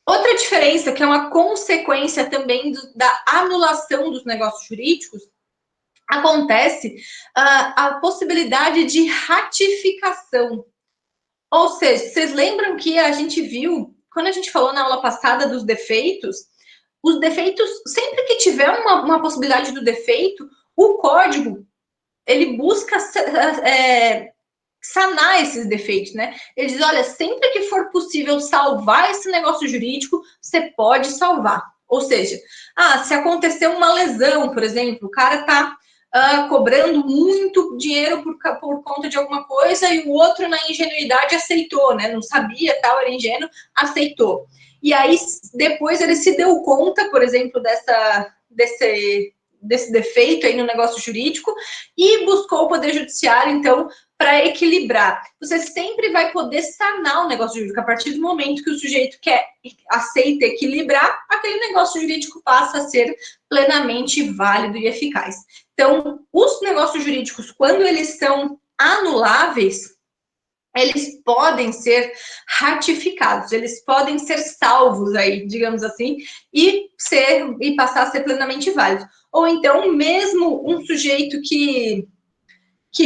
A: Outra diferença, que é uma consequência também da anulação dos negócios jurídicos, acontece a possibilidade de ratificação. Ou seja, vocês lembram que a gente viu, quando a gente falou na aula passada dos defeitos, os defeitos, sempre que tiver uma possibilidade do defeito, o código, ele busca sanar esses defeitos, né? Ele diz, olha, sempre que for possível salvar esse negócio jurídico, você pode salvar. Ou seja, se acontecer uma lesão, por exemplo, o cara está cobrando muito dinheiro por conta de alguma coisa e o outro, na ingenuidade, aceitou, né? Não sabia, tal, era ingênuo, aceitou. E aí, depois ele se deu conta, por exemplo, desse defeito aí no negócio jurídico e buscou o Poder Judiciário, então, para equilibrar. Você sempre vai poder sanar o negócio jurídico. A partir do momento que o sujeito aceita equilibrar, aquele negócio jurídico passa a ser plenamente válido e eficaz. Então, os negócios jurídicos, quando eles são anuláveis, eles podem ser ratificados, eles podem ser salvos aí, digamos assim, e passar a ser plenamente válidos. Ou então, mesmo um sujeito que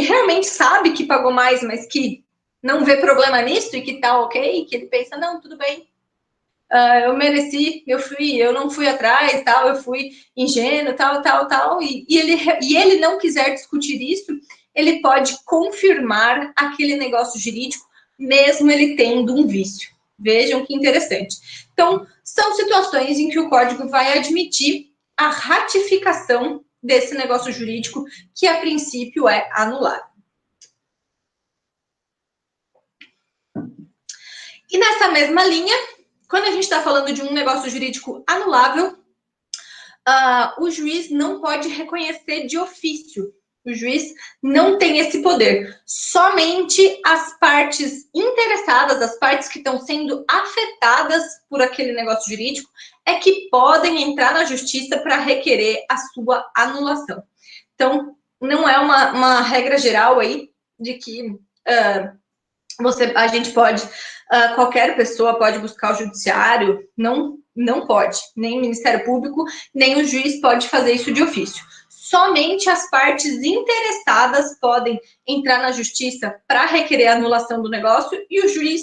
A: realmente sabe que pagou mais, mas que não vê problema nisso e que tá ok, que ele pensa, não, tudo bem, eu mereci, eu não fui atrás, tal, eu fui ingênuo, tal, e ele não quiser discutir isso, ele pode confirmar aquele negócio jurídico, mesmo ele tendo um vício. Vejam que interessante. Então, são situações em que o código vai admitir a ratificação desse negócio jurídico, que a princípio é anulado. E nessa mesma linha, quando a gente está falando de um negócio jurídico anulável, o juiz não pode reconhecer de ofício. O juiz não tem esse poder. Somente as partes interessadas, as partes que estão sendo afetadas por aquele negócio jurídico, é que podem entrar na justiça para requerer a sua anulação. Então, não é uma regra geral aí de que a gente pode, qualquer pessoa pode buscar o judiciário, não pode, nem o Ministério Público, nem o juiz pode fazer isso de ofício. Somente as partes interessadas podem entrar na justiça para requerer a anulação do negócio e o juiz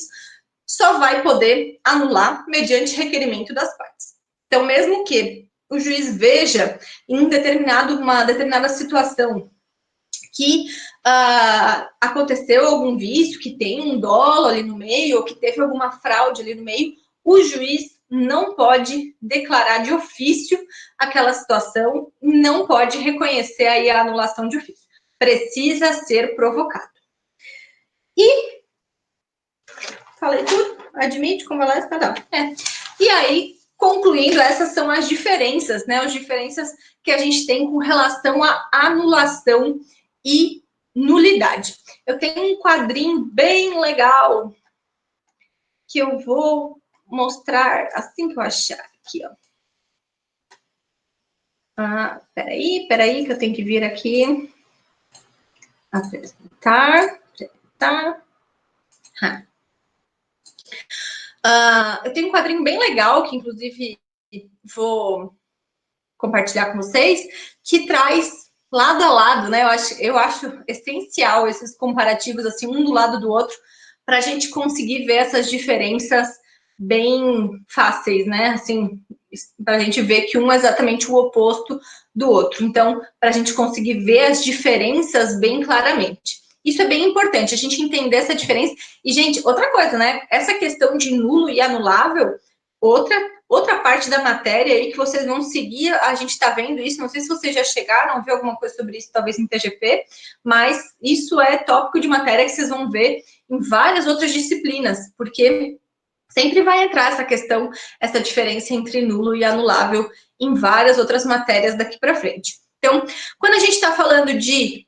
A: só vai poder anular mediante requerimento das partes. Então, mesmo que o juiz veja em uma determinada situação que aconteceu algum vício, que tem um dolo ali no meio, ou que teve alguma fraude ali no meio, o juiz não pode declarar de ofício aquela situação, não pode reconhecer aí a anulação de ofício. precisa ser provocado. E falei tudo, admite, convalesce, cada um. E aí, concluindo, essas são as diferenças, né? As diferenças que a gente tem com relação à anulação e nulidade. Eu tenho um quadrinho bem legal que eu vou mostrar assim que eu achar aqui, ó. Peraí, que eu tenho que vir aqui. Apresentar. Eu tenho um quadrinho bem legal, que inclusive vou compartilhar com vocês, que traz lado a lado, né? Eu acho essencial esses comparativos, assim, um do lado do outro, para a gente conseguir ver essas diferenças bem fáceis, né? Assim, para a gente ver que um é exatamente o oposto do outro. Então, para a gente conseguir ver as diferenças bem claramente. Isso é bem importante, a gente entender essa diferença. E, gente, outra coisa, né? Essa questão de nulo e anulável, outra parte da matéria aí que vocês vão seguir, a gente está vendo isso, não sei se vocês já chegaram a ver alguma coisa sobre isso, talvez em TGP, mas isso é tópico de matéria que vocês vão ver em várias outras disciplinas, porque sempre vai entrar essa questão, essa diferença entre nulo e anulável em várias outras matérias daqui para frente. Então, quando a gente está falando de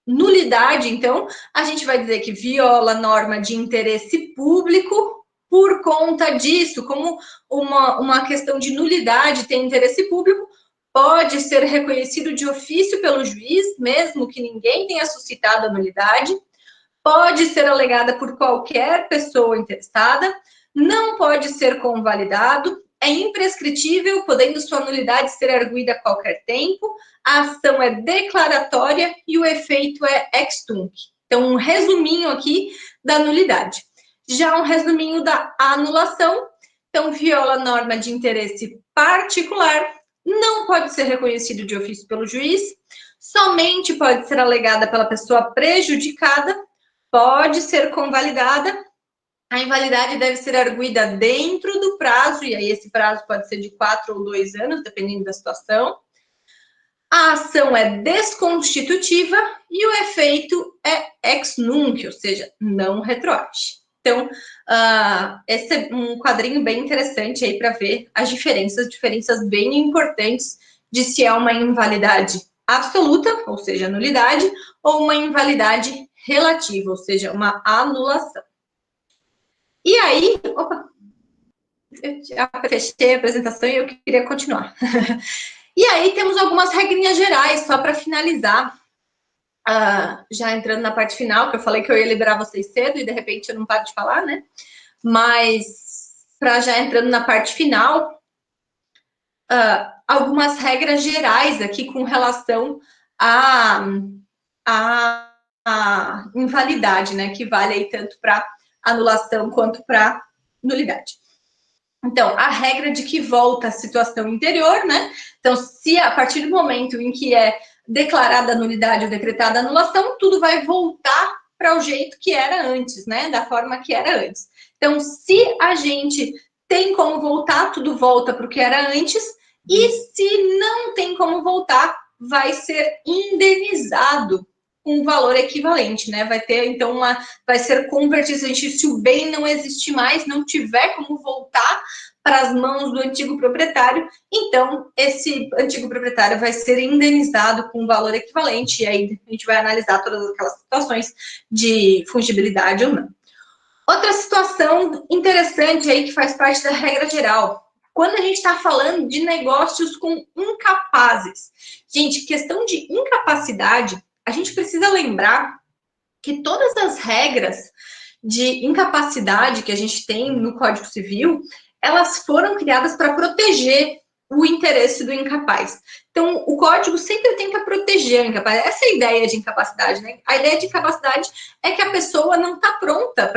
A: nulidade, então, a gente vai dizer que viola norma de interesse público por conta disso, como uma questão de nulidade tem interesse público, pode ser reconhecido de ofício pelo juiz, mesmo que ninguém tenha suscitado a nulidade, pode ser alegada por qualquer pessoa interessada, não pode ser convalidado, é imprescritível, podendo sua nulidade ser arguida a qualquer tempo, a ação é declaratória e o efeito é ex tunc. Então, um resuminho aqui da nulidade. Já um resuminho da anulação, então, viola norma de interesse particular, não pode ser reconhecido de ofício pelo juiz, somente pode ser alegada pela pessoa prejudicada, pode ser convalidada, a invalidade deve ser arguida dentro do prazo, e aí esse prazo pode ser de 4 ou 2 anos, dependendo da situação. A ação é desconstitutiva e o efeito é ex nunc, ou seja, não retroage. Então, esse é um quadrinho bem interessante aí para ver as diferenças bem importantes de se é uma invalidade absoluta, ou seja, nulidade, ou uma invalidade relativa, ou seja, uma anulação. E aí, eu já fechei a apresentação e eu queria continuar. E aí temos algumas regrinhas gerais, só para finalizar, já entrando na parte final, que eu falei que eu ia liberar vocês cedo e de repente eu não paro de falar, né? Mas, para já entrando na parte final, algumas regras gerais aqui com relação à invalidade, né? Que vale aí tanto para anulação quanto para nulidade. Então, a regra de que volta à situação anterior, né? Então, se a partir do momento em que é declarada a nulidade ou decretada a anulação, tudo vai voltar para o jeito que era antes, né? Da forma que era antes. Então, se a gente tem como voltar, tudo volta para o que era antes, e se não tem como voltar, vai ser indenizado com um valor equivalente, né? Vai ter, então, vai ser convertido, se o bem não existir mais, não tiver como voltar para as mãos do antigo proprietário, então esse antigo proprietário vai ser indenizado com um valor equivalente, e aí a gente vai analisar todas aquelas situações de fungibilidade ou não. Outra situação interessante aí que faz parte da regra geral, quando a gente está falando de negócios com incapazes. Gente, questão de incapacidade, a gente precisa lembrar que todas as regras de incapacidade que a gente tem no Código Civil, elas foram criadas para proteger o interesse do incapaz. Então, o código sempre tenta proteger o incapaz. Essa é a ideia de incapacidade, né? A ideia de incapacidade é que a pessoa não está pronta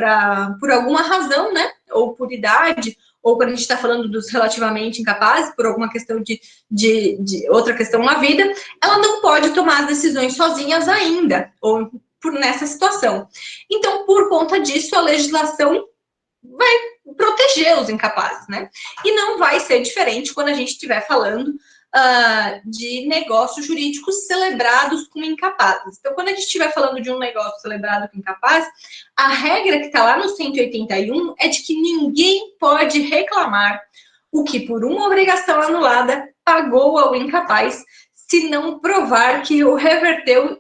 A: por alguma razão, né? Ou por idade, ou quando a gente está falando dos relativamente incapazes, por alguma questão de outra questão na vida, ela não pode tomar as decisões sozinhas ainda, ou nessa situação. Então, por conta disso, a legislação vai proteger os incapazes, né? E não vai ser diferente quando a gente estiver falando de negócios jurídicos celebrados com incapazes. Então, quando a gente estiver falando de um negócio celebrado com incapaz, a regra que está lá no 181 é de que ninguém pode reclamar o que, por uma obrigação anulada, pagou ao incapaz, se não provar que o reverteu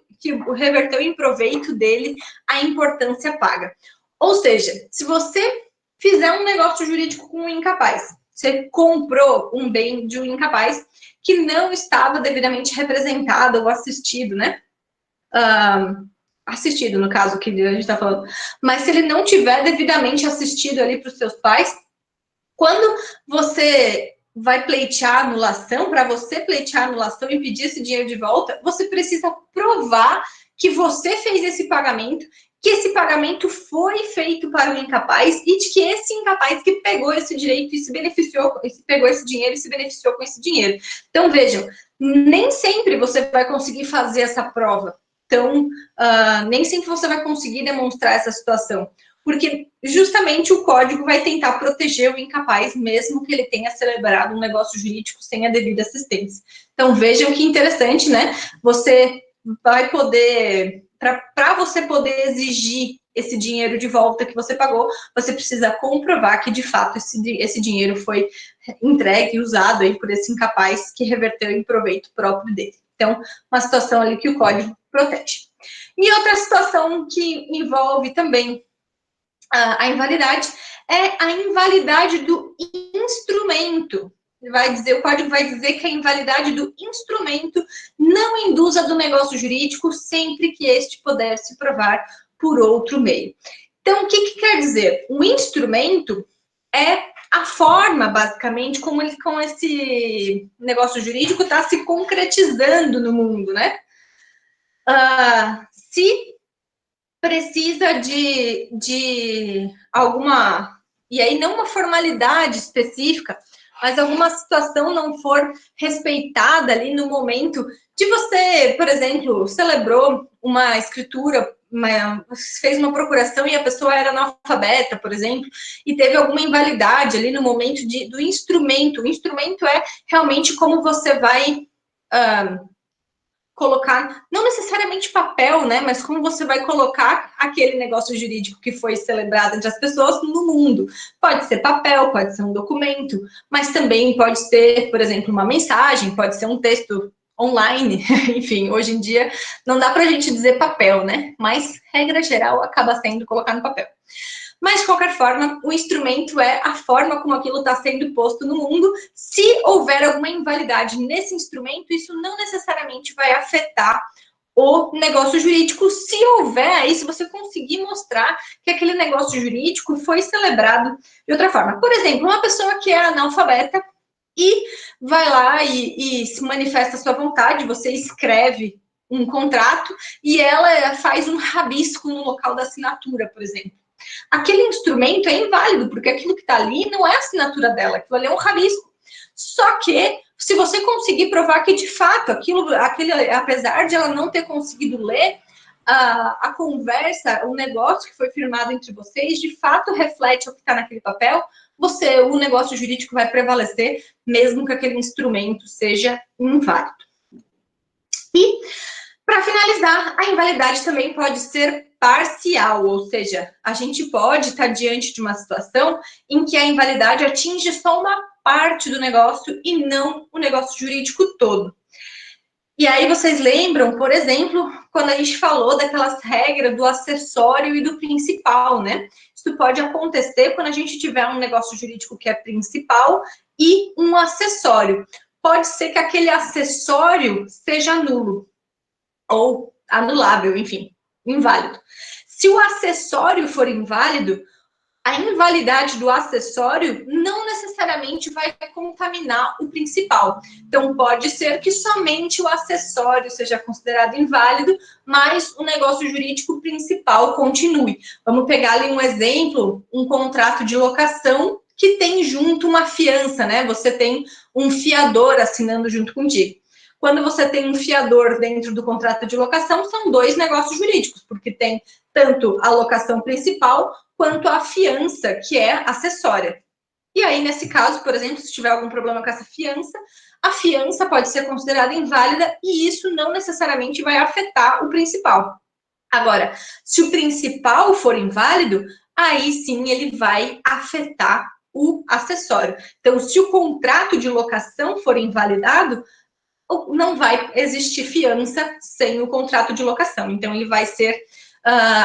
A: em proveito dele a importância paga. Ou seja, se você fizer um negócio jurídico com um incapaz, você comprou um bem de um incapaz que não estava devidamente representado ou assistido, né? Assistido, no caso, que a gente está falando. Mas se ele não tiver devidamente assistido ali para os seus pais, quando você vai pleitear anulação, para você pleitear anulação e pedir esse dinheiro de volta, você precisa provar que você fez esse pagamento, que esse pagamento foi feito para o incapaz e de que esse incapaz que pegou esse direito e se beneficiou, pegou esse dinheiro e se beneficiou com esse dinheiro. Então, vejam, nem sempre você vai conseguir fazer essa prova. Então, nem sempre você vai conseguir demonstrar essa situação. Porque justamente o código vai tentar proteger o incapaz, mesmo que ele tenha celebrado um negócio jurídico sem a devida assistência. Então, vejam que interessante, né? Você vai poder, para você poder exigir esse dinheiro de volta que você pagou, você precisa comprovar que, de fato, esse dinheiro foi entregue e usado aí por esse incapaz que reverteu em proveito próprio dele. Então, uma situação ali que o código protege. E outra situação que envolve também a invalidade é a invalidade do instrumento. O código vai dizer que a invalidade do instrumento não induza do negócio jurídico sempre que este puder se provar por outro meio. Então, o que quer dizer? O instrumento é a forma, basicamente, como esse negócio jurídico está se concretizando no mundo, né? Se precisa de alguma, e aí não uma formalidade específica, mas alguma situação não for respeitada ali no momento de você, por exemplo, celebrou uma escritura, fez uma procuração e a pessoa era analfabeta, por exemplo, e teve alguma invalidade ali no momento do instrumento. O instrumento é realmente como você vai colocar, não necessariamente papel, né, mas como você vai colocar aquele negócio jurídico que foi celebrado entre as pessoas no mundo. Pode ser papel, pode ser um documento, mas também pode ser, por exemplo, uma mensagem, pode ser um texto online, enfim, hoje em dia não dá para a gente dizer papel, né, mas regra geral acaba sendo colocar no papel. Mas, de qualquer forma, o instrumento é a forma como aquilo está sendo posto no mundo. Se houver alguma invalidade nesse instrumento, isso não necessariamente vai afetar o negócio jurídico. Se houver aí, se você conseguir mostrar que aquele negócio jurídico foi celebrado de outra forma. Por exemplo, uma pessoa que é analfabeta e vai lá e se manifesta a sua vontade, você escreve um contrato e ela faz um rabisco no local da assinatura, por exemplo. Aquele instrumento é inválido, porque aquilo que está ali não é a assinatura dela, aquilo ali é um rabisco. Só que, se você conseguir provar que, de fato, apesar de ela não ter conseguido ler, a conversa, o negócio que foi firmado entre vocês, de fato reflete o que está naquele papel, o negócio jurídico vai prevalecer, mesmo que aquele instrumento seja inválido. E, para finalizar, a invalidade também pode ser parcial, ou seja, a gente pode estar diante de uma situação em que a invalidade atinge só uma parte do negócio e não o negócio jurídico todo. E aí vocês lembram, por exemplo, quando a gente falou daquelas regras do acessório e do principal, né? Isso pode acontecer quando a gente tiver um negócio jurídico que é principal e um acessório. Pode ser que aquele acessório seja nulo ou anulável, enfim, inválido. Se o acessório for inválido, a invalidade do acessório não necessariamente vai contaminar o principal. Então, pode ser que somente o acessório seja considerado inválido, mas o negócio jurídico principal continue. Vamos pegar ali um exemplo, um contrato de locação que tem junto uma fiança, né? Você tem um fiador assinando junto contigo. Quando você tem um fiador dentro do contrato de locação, são dois negócios jurídicos, porque tem tanto a locação principal quanto a fiança, que é acessória. E aí, nesse caso, por exemplo, se tiver algum problema com essa fiança, a fiança pode ser considerada inválida e isso não necessariamente vai afetar o principal. Agora, se o principal for inválido, aí sim ele vai afetar o acessório. Então, se o contrato de locação for invalidado, não vai existir fiança sem o contrato de locação. Então, ele vai ser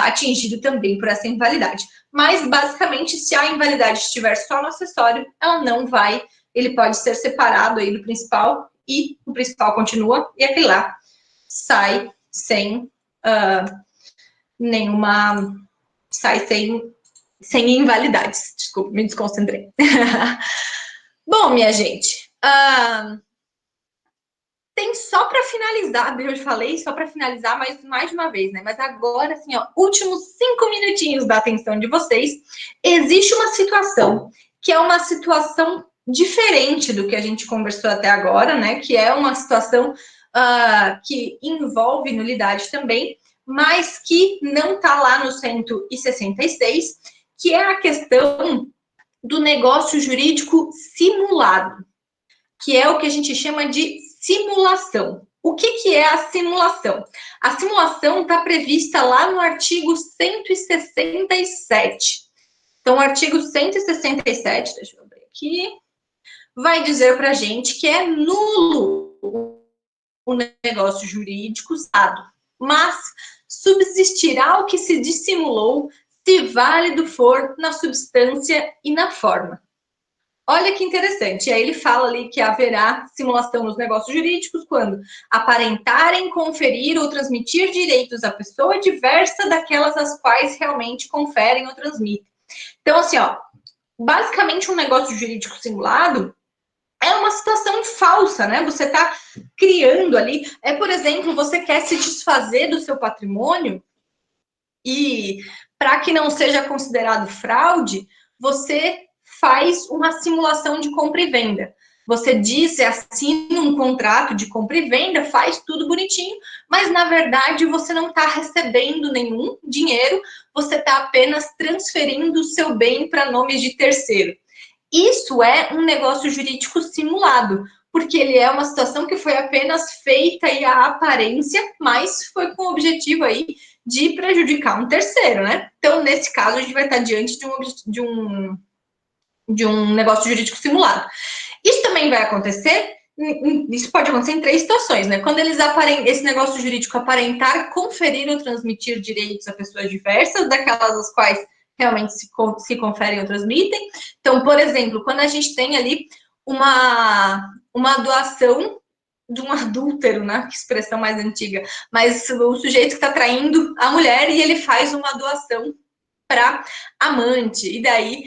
A: atingido também por essa invalidade. Mas, basicamente, se a invalidade estiver só no acessório, ela não vai, ele pode ser separado aí do principal e o principal continua e aquele lá sai sem nenhuma, sai sem invalidades. Desculpa, me desconcentrei. Bom, minha gente, tem só para finalizar, eu falei só para finalizar mais de uma vez, né? Mas agora, assim, ó, últimos 5 minutinhos da atenção de vocês. Existe uma situação que é uma situação diferente do que a gente conversou até agora, né? Que é uma situação que envolve nulidade também, mas que não está lá no 166, que é a questão do negócio jurídico simulado, que é o que a gente chama de simulação. O que é a simulação? A simulação está prevista lá no artigo 167. Então, o artigo 167, deixa eu abrir aqui, vai dizer para a gente que é nulo o negócio jurídico usado, mas subsistirá o que se dissimulou se válido for na substância e na forma. Olha que interessante. E aí ele fala ali que haverá simulação nos negócios jurídicos quando aparentarem conferir ou transmitir direitos à pessoa diversa daquelas às quais realmente conferem ou transmitem. Então, assim, ó, basicamente um negócio jurídico simulado é uma situação falsa, né? Você está criando ali. Por exemplo, você quer se desfazer do seu patrimônio e, para que não seja considerado fraude, você faz uma simulação de compra e venda. Você diz, assina um contrato de compra e venda, faz tudo bonitinho, mas na verdade você não está recebendo nenhum dinheiro, você está apenas transferindo o seu bem para nomes de terceiro. Isso é um negócio jurídico simulado, porque ele é uma situação que foi apenas feita aí à aparência, mas foi com o objetivo aí de prejudicar um terceiro, né? Então, nesse caso, a gente vai estar diante de um negócio jurídico simulado. Isso também vai acontecer, isso pode acontecer em 3 situações, né? Quando esse negócio jurídico aparentar conferir ou transmitir direitos a pessoas diversas, daquelas as quais realmente se conferem ou transmitem. Então, por exemplo, quando a gente tem ali uma doação de um adúltero, né? Que expressão mais antiga. Mas o sujeito que está traindo a mulher e ele faz uma doação para amante. E daí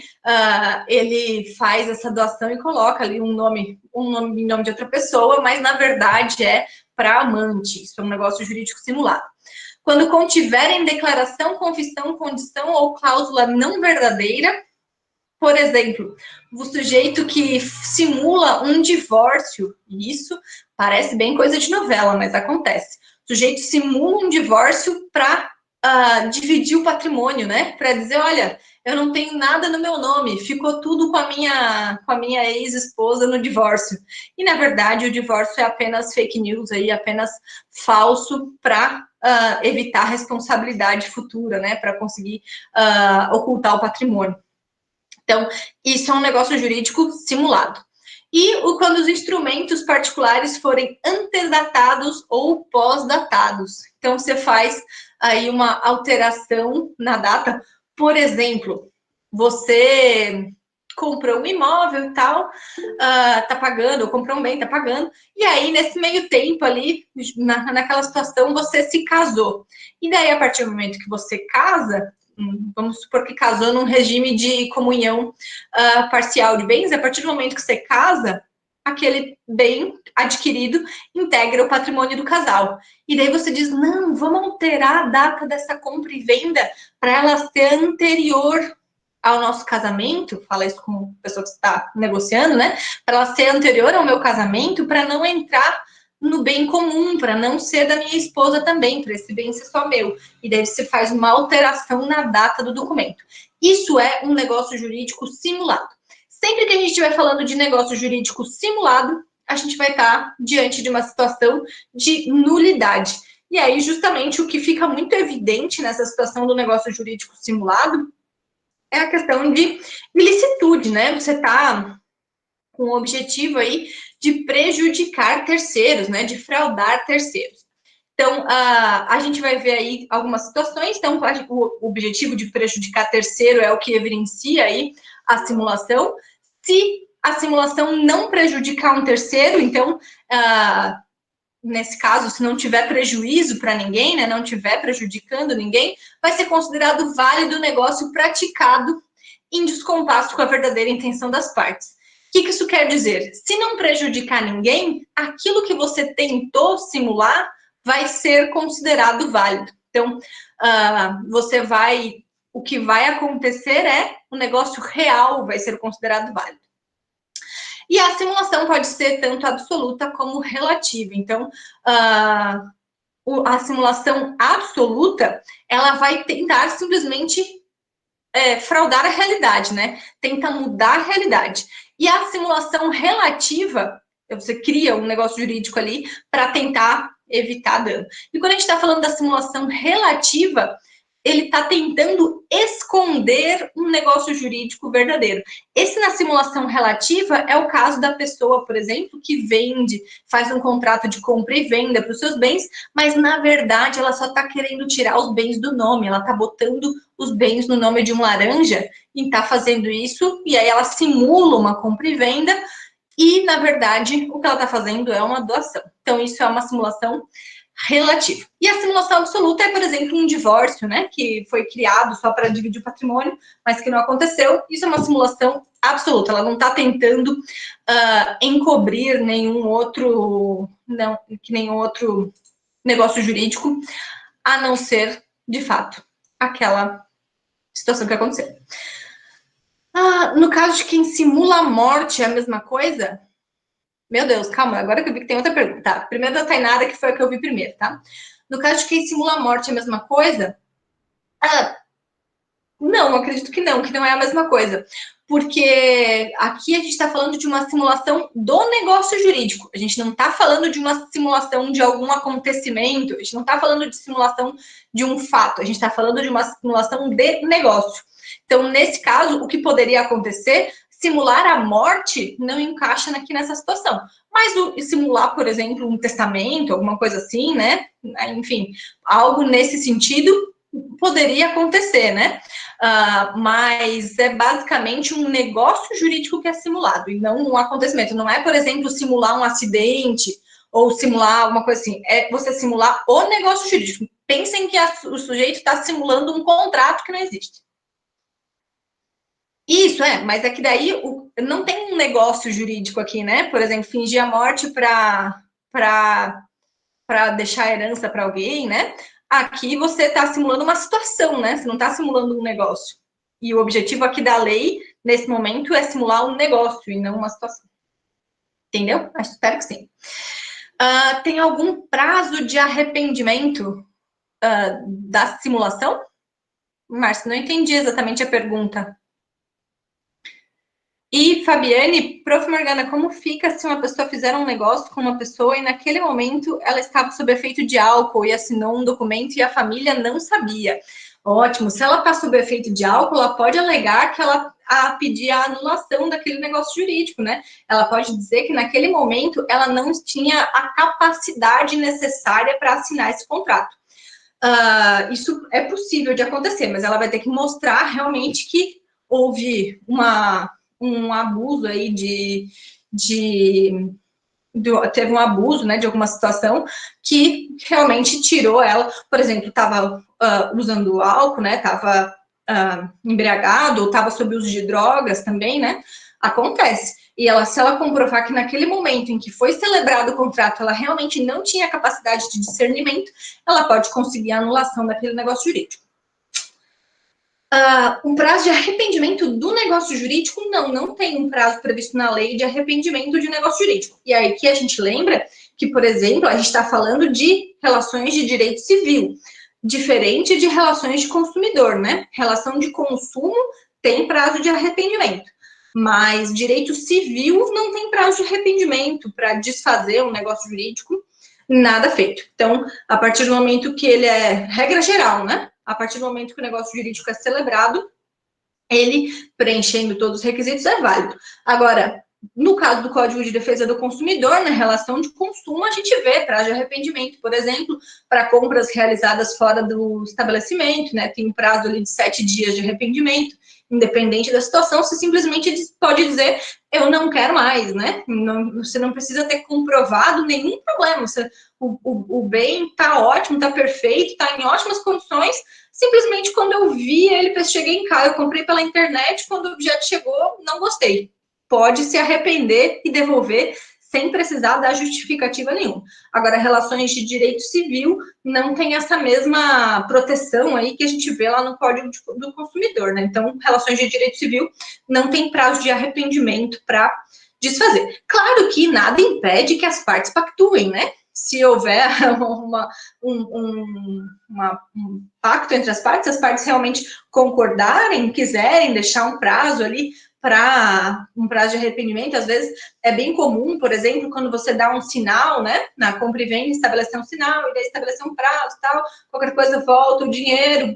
A: ele faz essa doação e coloca ali um nome em nome de outra pessoa, mas na verdade é para amante. Isso é um negócio jurídico simulado. Quando contiverem declaração, confissão, condição ou cláusula não verdadeira, por exemplo, o sujeito que simula um divórcio, isso parece bem coisa de novela, mas acontece. O sujeito simula um divórcio para dividir o patrimônio, né? Para dizer, olha, eu não tenho nada no meu nome, ficou tudo com a minha ex-esposa no divórcio. E, na verdade, o divórcio é apenas fake news, aí, apenas falso para evitar responsabilidade futura, né? Para conseguir ocultar o patrimônio. Então, isso é um negócio jurídico simulado. E quando os instrumentos particulares forem antedatados ou pós-datados. Então, você faz aí uma alteração na data. Por exemplo, você comprou um imóvel e tal, tá pagando, ou comprou um bem, tá pagando, e aí, nesse meio tempo ali, naquela situação, você se casou. E daí, a partir do momento que você casa, vamos supor que casou num regime de comunhão parcial de bens, a partir do momento que você casa, aquele bem adquirido integra o patrimônio do casal. E daí você diz, não, vamos alterar a data dessa compra e venda para ela ser anterior ao nosso casamento, fala isso com a pessoa que está negociando, né? Para ela ser anterior ao meu casamento, para não entrar no bem comum, para não ser da minha esposa também, para esse bem ser só meu. E daí você faz uma alteração na data do documento. Isso é um negócio jurídico simulado. Sempre que a gente estiver falando de negócio jurídico simulado, a gente vai estar diante de uma situação de nulidade. E aí, justamente, o que fica muito evidente nessa situação do negócio jurídico simulado é a questão de ilicitude, né? Você está com o objetivo aí de prejudicar terceiros, né? De fraudar terceiros. Então, a gente vai ver aí algumas situações. Então, o objetivo de prejudicar terceiro é o que evidencia aí a simulação. Se a simulação não prejudicar um terceiro, então, nesse caso, se não tiver prejuízo para ninguém, né, não tiver prejudicando ninguém, vai ser considerado válido o negócio praticado em descompasso com a verdadeira intenção das partes. O que isso quer dizer? Se não prejudicar ninguém, aquilo que você tentou simular vai ser considerado válido. Então, o que vai acontecer é o negócio real vai ser considerado válido. E a simulação pode ser tanto absoluta como relativa. Então, a simulação absoluta, ela vai tentar simplesmente fraudar a realidade, né? Tenta mudar a realidade. E a simulação relativa, você cria um negócio jurídico ali para tentar evitar dano. E quando a gente está falando da simulação relativa, ele está tentando esconder um negócio jurídico verdadeiro. Esse na simulação relativa é o caso da pessoa, por exemplo, que vende, faz um contrato de compra e venda para os seus bens, mas na verdade ela só está querendo tirar os bens do nome, ela está botando os bens no nome de um laranja e está fazendo isso, e aí ela simula uma compra e venda, e na verdade o que ela está fazendo é uma doação. Então isso é uma simulação relativa. E a simulação absoluta é, por exemplo, um divórcio, né, que foi criado só para dividir o patrimônio, mas que não aconteceu. Isso é uma simulação absoluta. Ela não está tentando encobrir nenhum outro negócio jurídico, a não ser, de fato, aquela situação que aconteceu. No caso de quem simula a morte, é a mesma coisa? Meu Deus, calma, agora que eu vi que tem outra pergunta. Tá, primeiro da Tainara, que foi a que eu vi primeiro, tá? No caso de quem simula a morte, é a mesma coisa? Não, acredito que não é a mesma coisa. Porque aqui a gente está falando de uma simulação do negócio jurídico. A gente não está falando de uma simulação de algum acontecimento, a gente não está falando de simulação de um fato, a gente está falando de uma simulação de negócio. Então, nesse caso, o que poderia acontecer, simular a morte não encaixa aqui nessa situação. Mas simular, por exemplo, um testamento, alguma coisa assim, né? Enfim, algo nesse sentido poderia acontecer, né? Mas é basicamente um negócio jurídico que é simulado, e não um acontecimento. Não é, por exemplo, simular um acidente ou simular uma coisa assim. É você simular o negócio jurídico. Pensem que o sujeito está simulando um contrato que não existe. Isso, mas é que daí não tem um negócio jurídico aqui, né? Por exemplo, fingir a morte para deixar a herança para alguém, né? Aqui você está simulando uma situação, né? Você não está simulando um negócio. E o objetivo aqui da lei, nesse momento, é simular um negócio e não uma situação. Entendeu? Espero que sim. Tem algum prazo de arrependimento da simulação? Márcio, não entendi exatamente a pergunta. E, Fabiane, Prof. Morgana, como fica se uma pessoa fizer um negócio com uma pessoa e naquele momento ela estava sob efeito de álcool e assinou um documento e a família não sabia? Ótimo, se ela está sob efeito de álcool, ela pode alegar que ela pedir a anulação daquele negócio jurídico, né? Ela pode dizer que naquele momento ela não tinha a capacidade necessária para assinar esse contrato. Isso é possível de acontecer, mas ela vai ter que mostrar realmente que houve um abuso aí teve um abuso, né, de alguma situação que realmente tirou ela, por exemplo, estava usando álcool, né, estava embriagado, ou estava sob uso de drogas também, né, acontece. E se ela comprovar que naquele momento em que foi celebrado o contrato, ela realmente não tinha capacidade de discernimento, ela pode conseguir a anulação daquele negócio jurídico. Um prazo de arrependimento do negócio jurídico, não tem um prazo previsto na lei de arrependimento de negócio jurídico. E aí que a gente lembra que, por exemplo, a gente está falando de relações de direito civil, diferente de relações de consumidor, né? Relação de consumo tem prazo de arrependimento. Mas direito civil não tem prazo de arrependimento para desfazer um negócio jurídico, nada feito. Então, a partir do momento que ele é regra geral, né? A partir do momento que o negócio jurídico é celebrado, ele, preenchendo todos os requisitos, é válido. Agora, no caso do Código de Defesa do Consumidor, na relação de consumo, a gente vê prazo de arrependimento, por exemplo, para compras realizadas fora do estabelecimento, né? Tem um prazo ali de 7 dias de arrependimento, independente da situação, você simplesmente pode dizer, eu não quero mais, né? Não, você não precisa ter comprovado nenhum problema, o bem está ótimo, está perfeito, está em ótimas condições, simplesmente quando eu vi ele, cheguei em casa, eu comprei pela internet, quando o objeto chegou, não gostei. Pode se arrepender e devolver sem precisar dar justificativa nenhuma. Agora, relações de direito civil não tem essa mesma proteção aí que a gente vê lá no Código do Consumidor, né? Então, relações de direito civil não tem prazo de arrependimento para desfazer. Claro que nada impede que as partes pactuem, né? Se houver um pacto entre as partes realmente concordarem, quiserem deixar um prazo ali para um prazo de arrependimento, às vezes é bem comum, por exemplo, quando você dá um sinal, né, na compra e venda, estabelecer um sinal, e daí estabelecer um prazo e tal, qualquer coisa volta o dinheiro,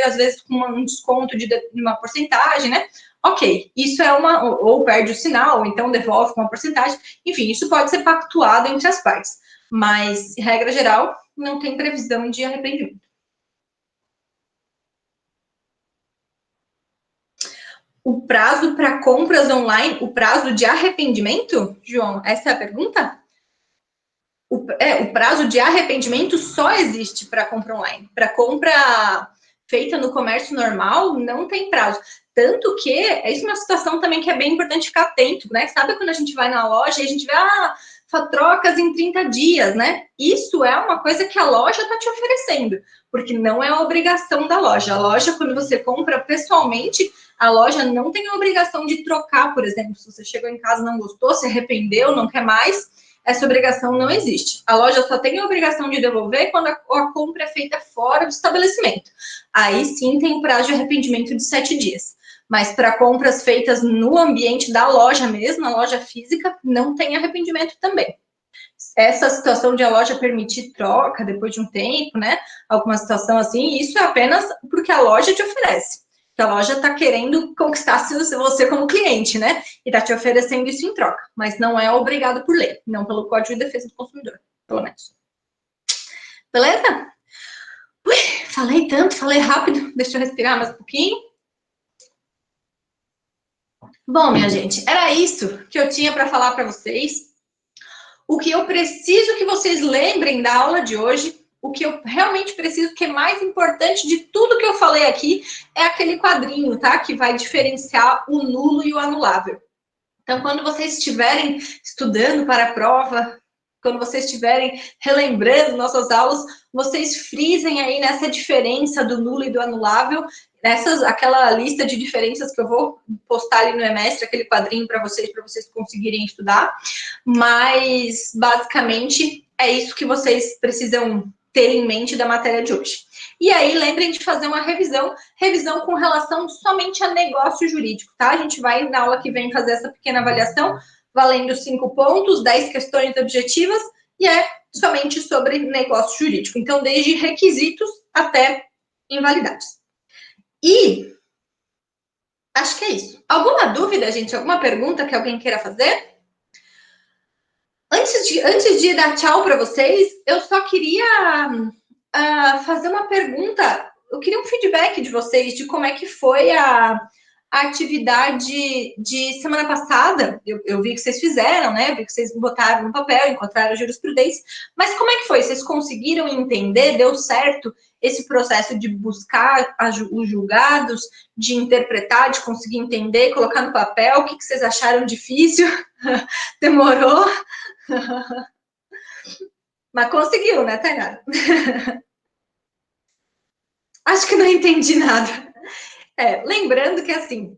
A: às vezes com um desconto de uma porcentagem, né, ok, isso é ou perde o sinal, ou então devolve com uma porcentagem, enfim, isso pode ser pactuado entre as partes, mas, regra geral, não tem previsão de arrependimento. O prazo para compras online, o prazo de arrependimento, João? Essa é a pergunta? O prazo de arrependimento só existe para compra online. Para compra feita no comércio normal, não tem prazo. Tanto que, isso é uma situação também que é bem importante ficar atento, né? Sabe quando a gente vai na loja e a gente vê, trocas em 30 dias, né? Isso é uma coisa que a loja está te oferecendo, porque não é a obrigação da loja. A loja, quando você compra pessoalmente, a loja não tem a obrigação de trocar, por exemplo, se você chegou em casa e não gostou, se arrependeu, não quer mais, essa obrigação não existe. A loja só tem a obrigação de devolver quando a compra é feita fora do estabelecimento. Aí sim tem prazo de arrependimento de 7 dias. Mas para compras feitas no ambiente da loja mesmo, a loja física, não tem arrependimento também. Essa situação de a loja permitir troca depois de um tempo, né? Alguma situação assim, isso é apenas porque a loja te oferece. Que a loja está querendo conquistar você como cliente, né? E está te oferecendo isso em troca. Mas não é obrigado por lei, não pelo Código de Defesa do Consumidor, pelo menos. Beleza? Ui, falei tanto, falei rápido. Deixa eu respirar mais um pouquinho. Bom, minha gente, era isso que eu tinha para falar para vocês. O que eu preciso que vocês lembrem da aula de hoje, o que eu realmente preciso, que é mais importante de tudo que eu falei aqui, é aquele quadrinho, tá? Que vai diferenciar o nulo e o anulável. Então, quando vocês estiverem estudando para a prova, quando vocês estiverem relembrando nossas aulas, vocês frisem aí nessa diferença do nulo e do anulável, aquela lista de diferenças que eu vou postar ali no Emestre, aquele quadrinho para vocês conseguirem estudar. Mas, basicamente, é isso que vocês precisam ter em mente da matéria de hoje. E aí, lembrem de fazer uma revisão com relação somente a negócio jurídico, tá? A gente vai, na aula que vem, fazer essa pequena avaliação, valendo 5 pontos, 10 questões objetivas, e é somente sobre negócio jurídico. Então, desde requisitos até invalidades. E acho que é isso. Alguma dúvida, gente? Alguma pergunta que alguém queira fazer? Antes de dar tchau para vocês, eu só queria fazer uma pergunta. Eu queria um feedback de vocês de como é que foi a atividade de semana passada. Eu vi que vocês fizeram, né? Vi que vocês botaram no papel, encontraram jurisprudência. Mas como é que foi? Vocês conseguiram entender? Deu certo esse processo de buscar os julgados, de interpretar, de conseguir entender, colocar no papel? O que vocês acharam difícil? Demorou? Mas conseguiu, né, Tainara? Acho que não entendi nada. Lembrando que, assim,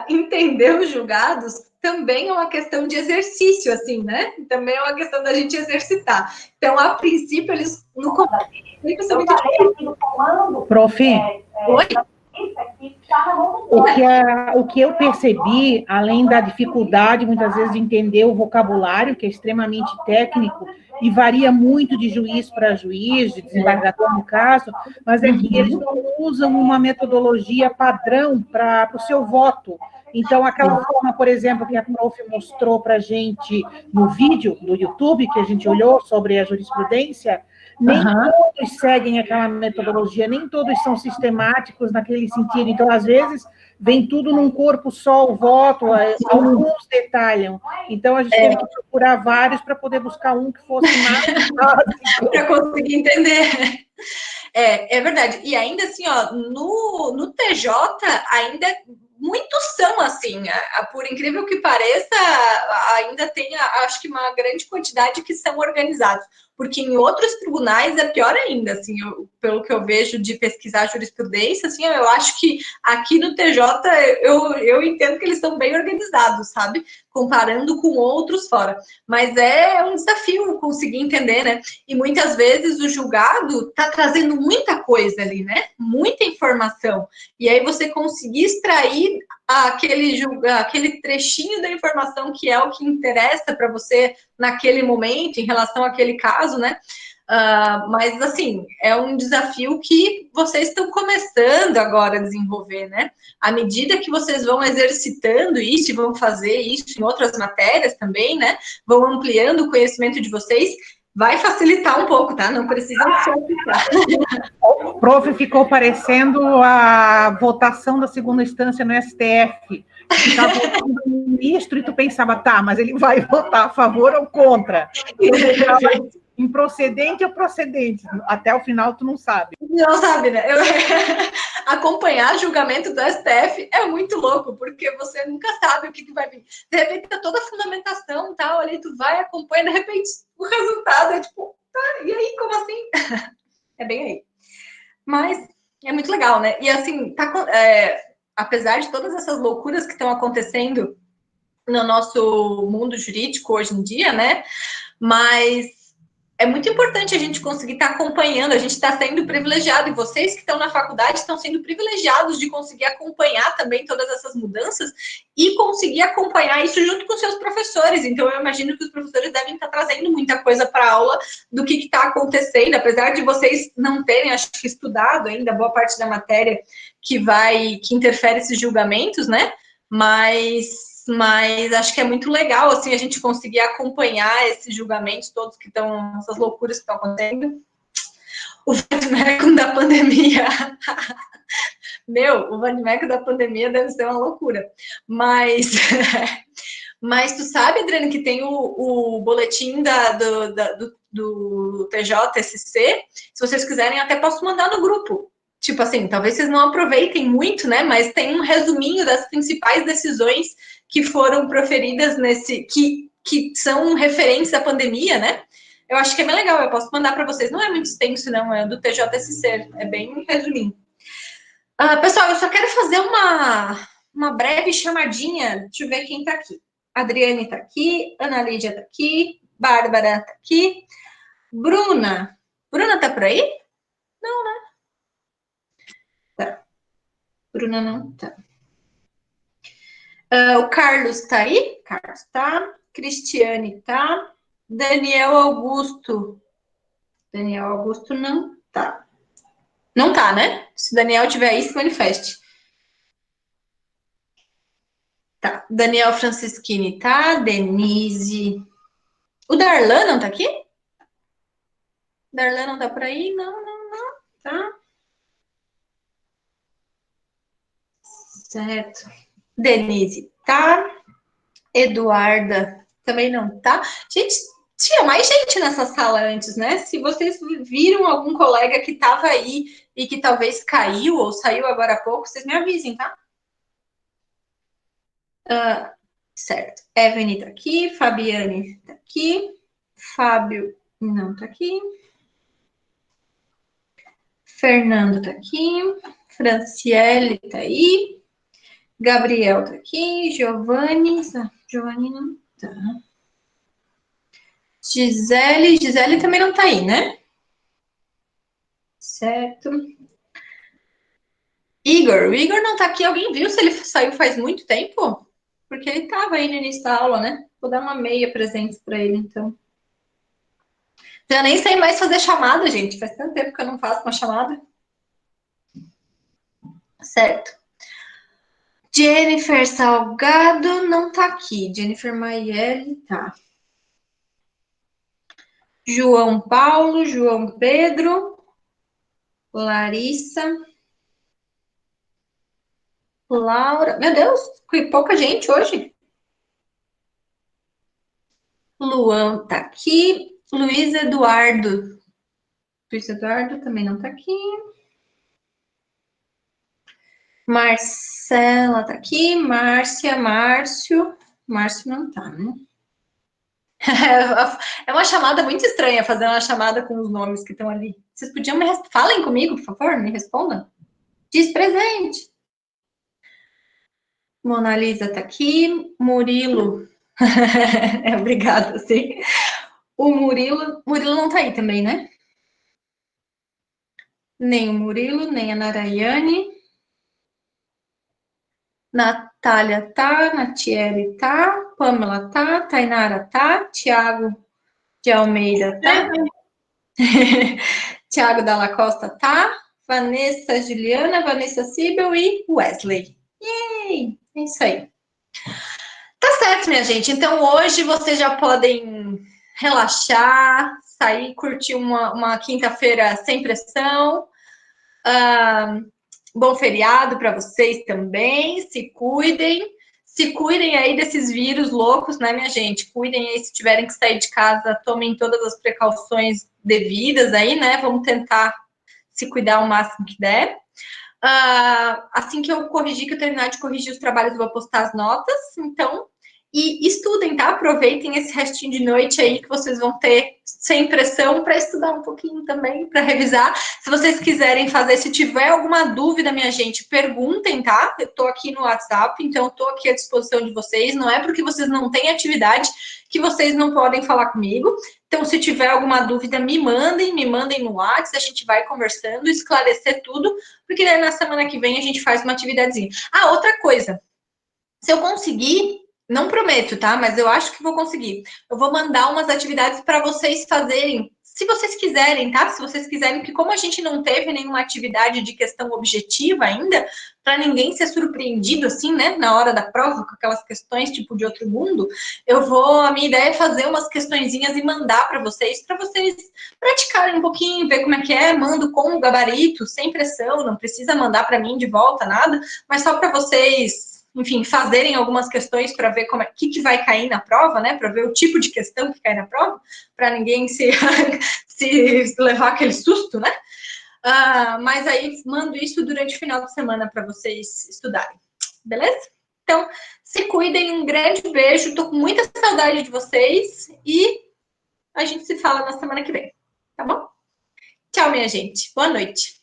A: entender os julgados também é uma questão de exercício, assim, né? Também é uma questão da gente exercitar. Então, a princípio, eles... No comando...
B: Eu falei aqui no comando... Prof.
A: Oi?
B: O que eu percebi, além da dificuldade, muitas vezes, de entender o vocabulário, que é extremamente técnico, e varia muito de juiz para juiz, de desembargador no caso, mas é que eles não usam uma metodologia padrão para o seu voto. Então, aquela forma, por exemplo, que a prof mostrou para a gente no vídeo do YouTube, que a gente olhou sobre a jurisprudência, nem todos seguem aquela metodologia, nem todos são sistemáticos naquele sentido. Então, às vezes, vem tudo num corpo só, o voto, alguns detalham. Então, a gente teve que procurar vários para poder buscar um que fosse mais básico.
A: Para conseguir entender. É verdade. E ainda assim, ó, no TJ, ainda muitos são assim. Por incrível que pareça, ainda tem, acho que uma grande quantidade que são organizados. Porque em outros tribunais é pior ainda, assim, pelo que eu vejo de pesquisar jurisprudência, assim, eu acho que aqui no TJ eu entendo que eles estão bem organizados, sabe? Comparando com outros fora. Mas é um desafio conseguir entender, né? E muitas vezes o julgado está trazendo muita coisa ali, né? Muita informação. E aí você conseguir extrair aquele trechinho da informação que é o que interessa para você naquele momento, em relação àquele caso, né? Mas, assim, é um desafio que vocês estão começando agora a desenvolver, né? À medida que vocês vão exercitando isso e vão fazer isso em outras matérias também, né? Vão ampliando o conhecimento de vocês, vai facilitar um pouco, tá? Não precisa se preocupar.
B: O prof ficou parecendo a votação da segunda instância no STF. Ficava votando um ministro e tu pensava, tá, mas ele vai votar a favor ou contra? Improcedente ou procedente? Até o final tu não sabe.
A: Não sabe, né? Acompanhar julgamento do STF é muito louco, porque você nunca sabe o que vai vir. De repente, tá toda a fundamentação tal, ali tu vai, acompanha, de repente, o resultado é tipo, tá, e aí, como assim? É bem aí. Mas é muito legal, né? E assim, apesar de todas essas loucuras que estão acontecendo no nosso mundo jurídico hoje em dia, né? Mas é muito importante a gente conseguir estar acompanhando, a gente está sendo privilegiado, e vocês que estão na faculdade estão sendo privilegiados de conseguir acompanhar também todas essas mudanças e conseguir acompanhar isso junto com seus professores. Então, eu imagino que os professores devem estar trazendo muita coisa para a aula do que está acontecendo, apesar de vocês não terem, acho que, estudado ainda boa parte da matéria que interfere esses julgamentos, né? Mas acho que é muito legal, assim, a gente conseguir acompanhar esses julgamentos todos que estão, essas loucuras que estão acontecendo. O Vademecum da pandemia. Meu, o Vademecum da pandemia deve ser uma loucura. Mas tu sabe, Adriano, que tem o boletim do TJSC? Se vocês quiserem, até posso mandar no grupo. Tipo assim, talvez vocês não aproveitem muito, né? Mas tem um resuminho das principais decisões que foram proferidas que são referentes à pandemia, né? Eu acho que é bem legal, eu posso mandar para vocês. Não é muito extenso, não, é do TJSC, é bem resuminho. Pessoal, eu só quero fazer uma breve chamadinha. Deixa eu ver quem está aqui. Adriane está aqui, Ana Lídia está aqui, Bárbara está aqui, Bruna. Bruna está por aí? Não, né? Tá. Bruna não tá. O Carlos está aí? Carlos tá. Cristiane tá. Daniel Augusto. Daniel Augusto não tá. Não tá, né? Se Daniel tiver aí, se manifeste. Tá. Daniel Francischini tá. Denise. O Darlan não tá aqui? Darlan não tá por aí? Não. Tá. Certo. Denise tá. Eduarda também não tá. Gente, tinha mais gente nessa sala antes, né? Se vocês viram algum colega que estava aí e que talvez caiu ou saiu agora há pouco, vocês me avisem, tá? Certo. Evelyn tá aqui, Fabiane tá aqui, Fábio não tá aqui, Fernando tá aqui, Franciele tá aí, Gabriel tá aqui, Giovanni não tá. Gisele também não tá aí, né? Certo. Igor, o Igor não tá aqui. Alguém viu se ele saiu faz muito tempo? Porque ele tava aí no início da aula, né? Vou dar uma meia presença para ele, então. Já nem sei mais fazer chamada, gente. Faz tanto tempo que eu não faço uma chamada. Certo. Jennifer Salgado não tá aqui. Jennifer Maielli tá. João Paulo, João Pedro, Larissa, Laura. Meu Deus, que pouca gente hoje. Luan tá aqui. Luiz Eduardo. Luiz Eduardo também não tá aqui. Marcela tá aqui. Márcia, Márcio. Márcio não tá, né? É uma chamada muito estranha fazer uma chamada com os nomes que estão ali. Vocês podiam falem comigo, por favor, me respondam. Diz presente. Mona Lisa tá aqui. Murilo. Obrigada, sim. O Murilo não tá aí também, né? Nem o Murilo, nem a Narayane. Natália tá, Natiele tá, Pamela tá, Tainara tá, Tiago de Almeida tá, Tiago Dalla Costa tá, Vanessa Juliana, Vanessa Sibel e Wesley. Yay! É isso aí. Tá certo, minha gente. Então hoje vocês já podem relaxar, sair, curtir uma quinta-feira sem pressão. Bom feriado para vocês também. Se cuidem. Se cuidem aí desses vírus loucos, né, minha gente? Cuidem aí, se tiverem que sair de casa, tomem todas as precauções devidas aí, né? Vamos tentar se cuidar o máximo que der. Assim que eu terminar de corrigir os trabalhos, eu vou postar as notas. Então, e estudem, tá? Aproveitem esse restinho de noite aí que vocês vão ter sem pressão para estudar um pouquinho também, para revisar. Se vocês quiserem fazer, se tiver alguma dúvida, minha gente, perguntem, tá? Eu tô aqui no WhatsApp, então eu tô aqui à disposição de vocês. Não é porque vocês não têm atividade que vocês não podem falar comigo. Então, se tiver alguma dúvida, me mandem no WhatsApp, a gente vai conversando, esclarecer tudo, porque daí na semana que vem a gente faz uma atividadezinha. Outra coisa, se eu conseguir, não prometo, tá? Mas eu acho que vou conseguir. Eu vou mandar umas atividades para vocês fazerem, se vocês quiserem, tá? Se vocês quiserem, porque como a gente não teve nenhuma atividade de questão objetiva ainda, para ninguém ser surpreendido assim, né, na hora da prova, com aquelas questões tipo de outro mundo, a minha ideia é fazer umas questõezinhas e mandar para vocês praticarem um pouquinho, ver como é que é, mando com o gabarito, sem pressão, não precisa mandar para mim de volta nada, mas só para vocês, enfim, fazerem algumas questões para ver como que vai cair na prova, né? Para ver o tipo de questão que cai na prova, para ninguém se levar aquele susto, né? Mas aí mando isso durante o final de semana para vocês estudarem, beleza? Então, se cuidem, um grande beijo, tô com muita saudade de vocês e a gente se fala na semana que vem, tá bom? Tchau, minha gente. Boa noite.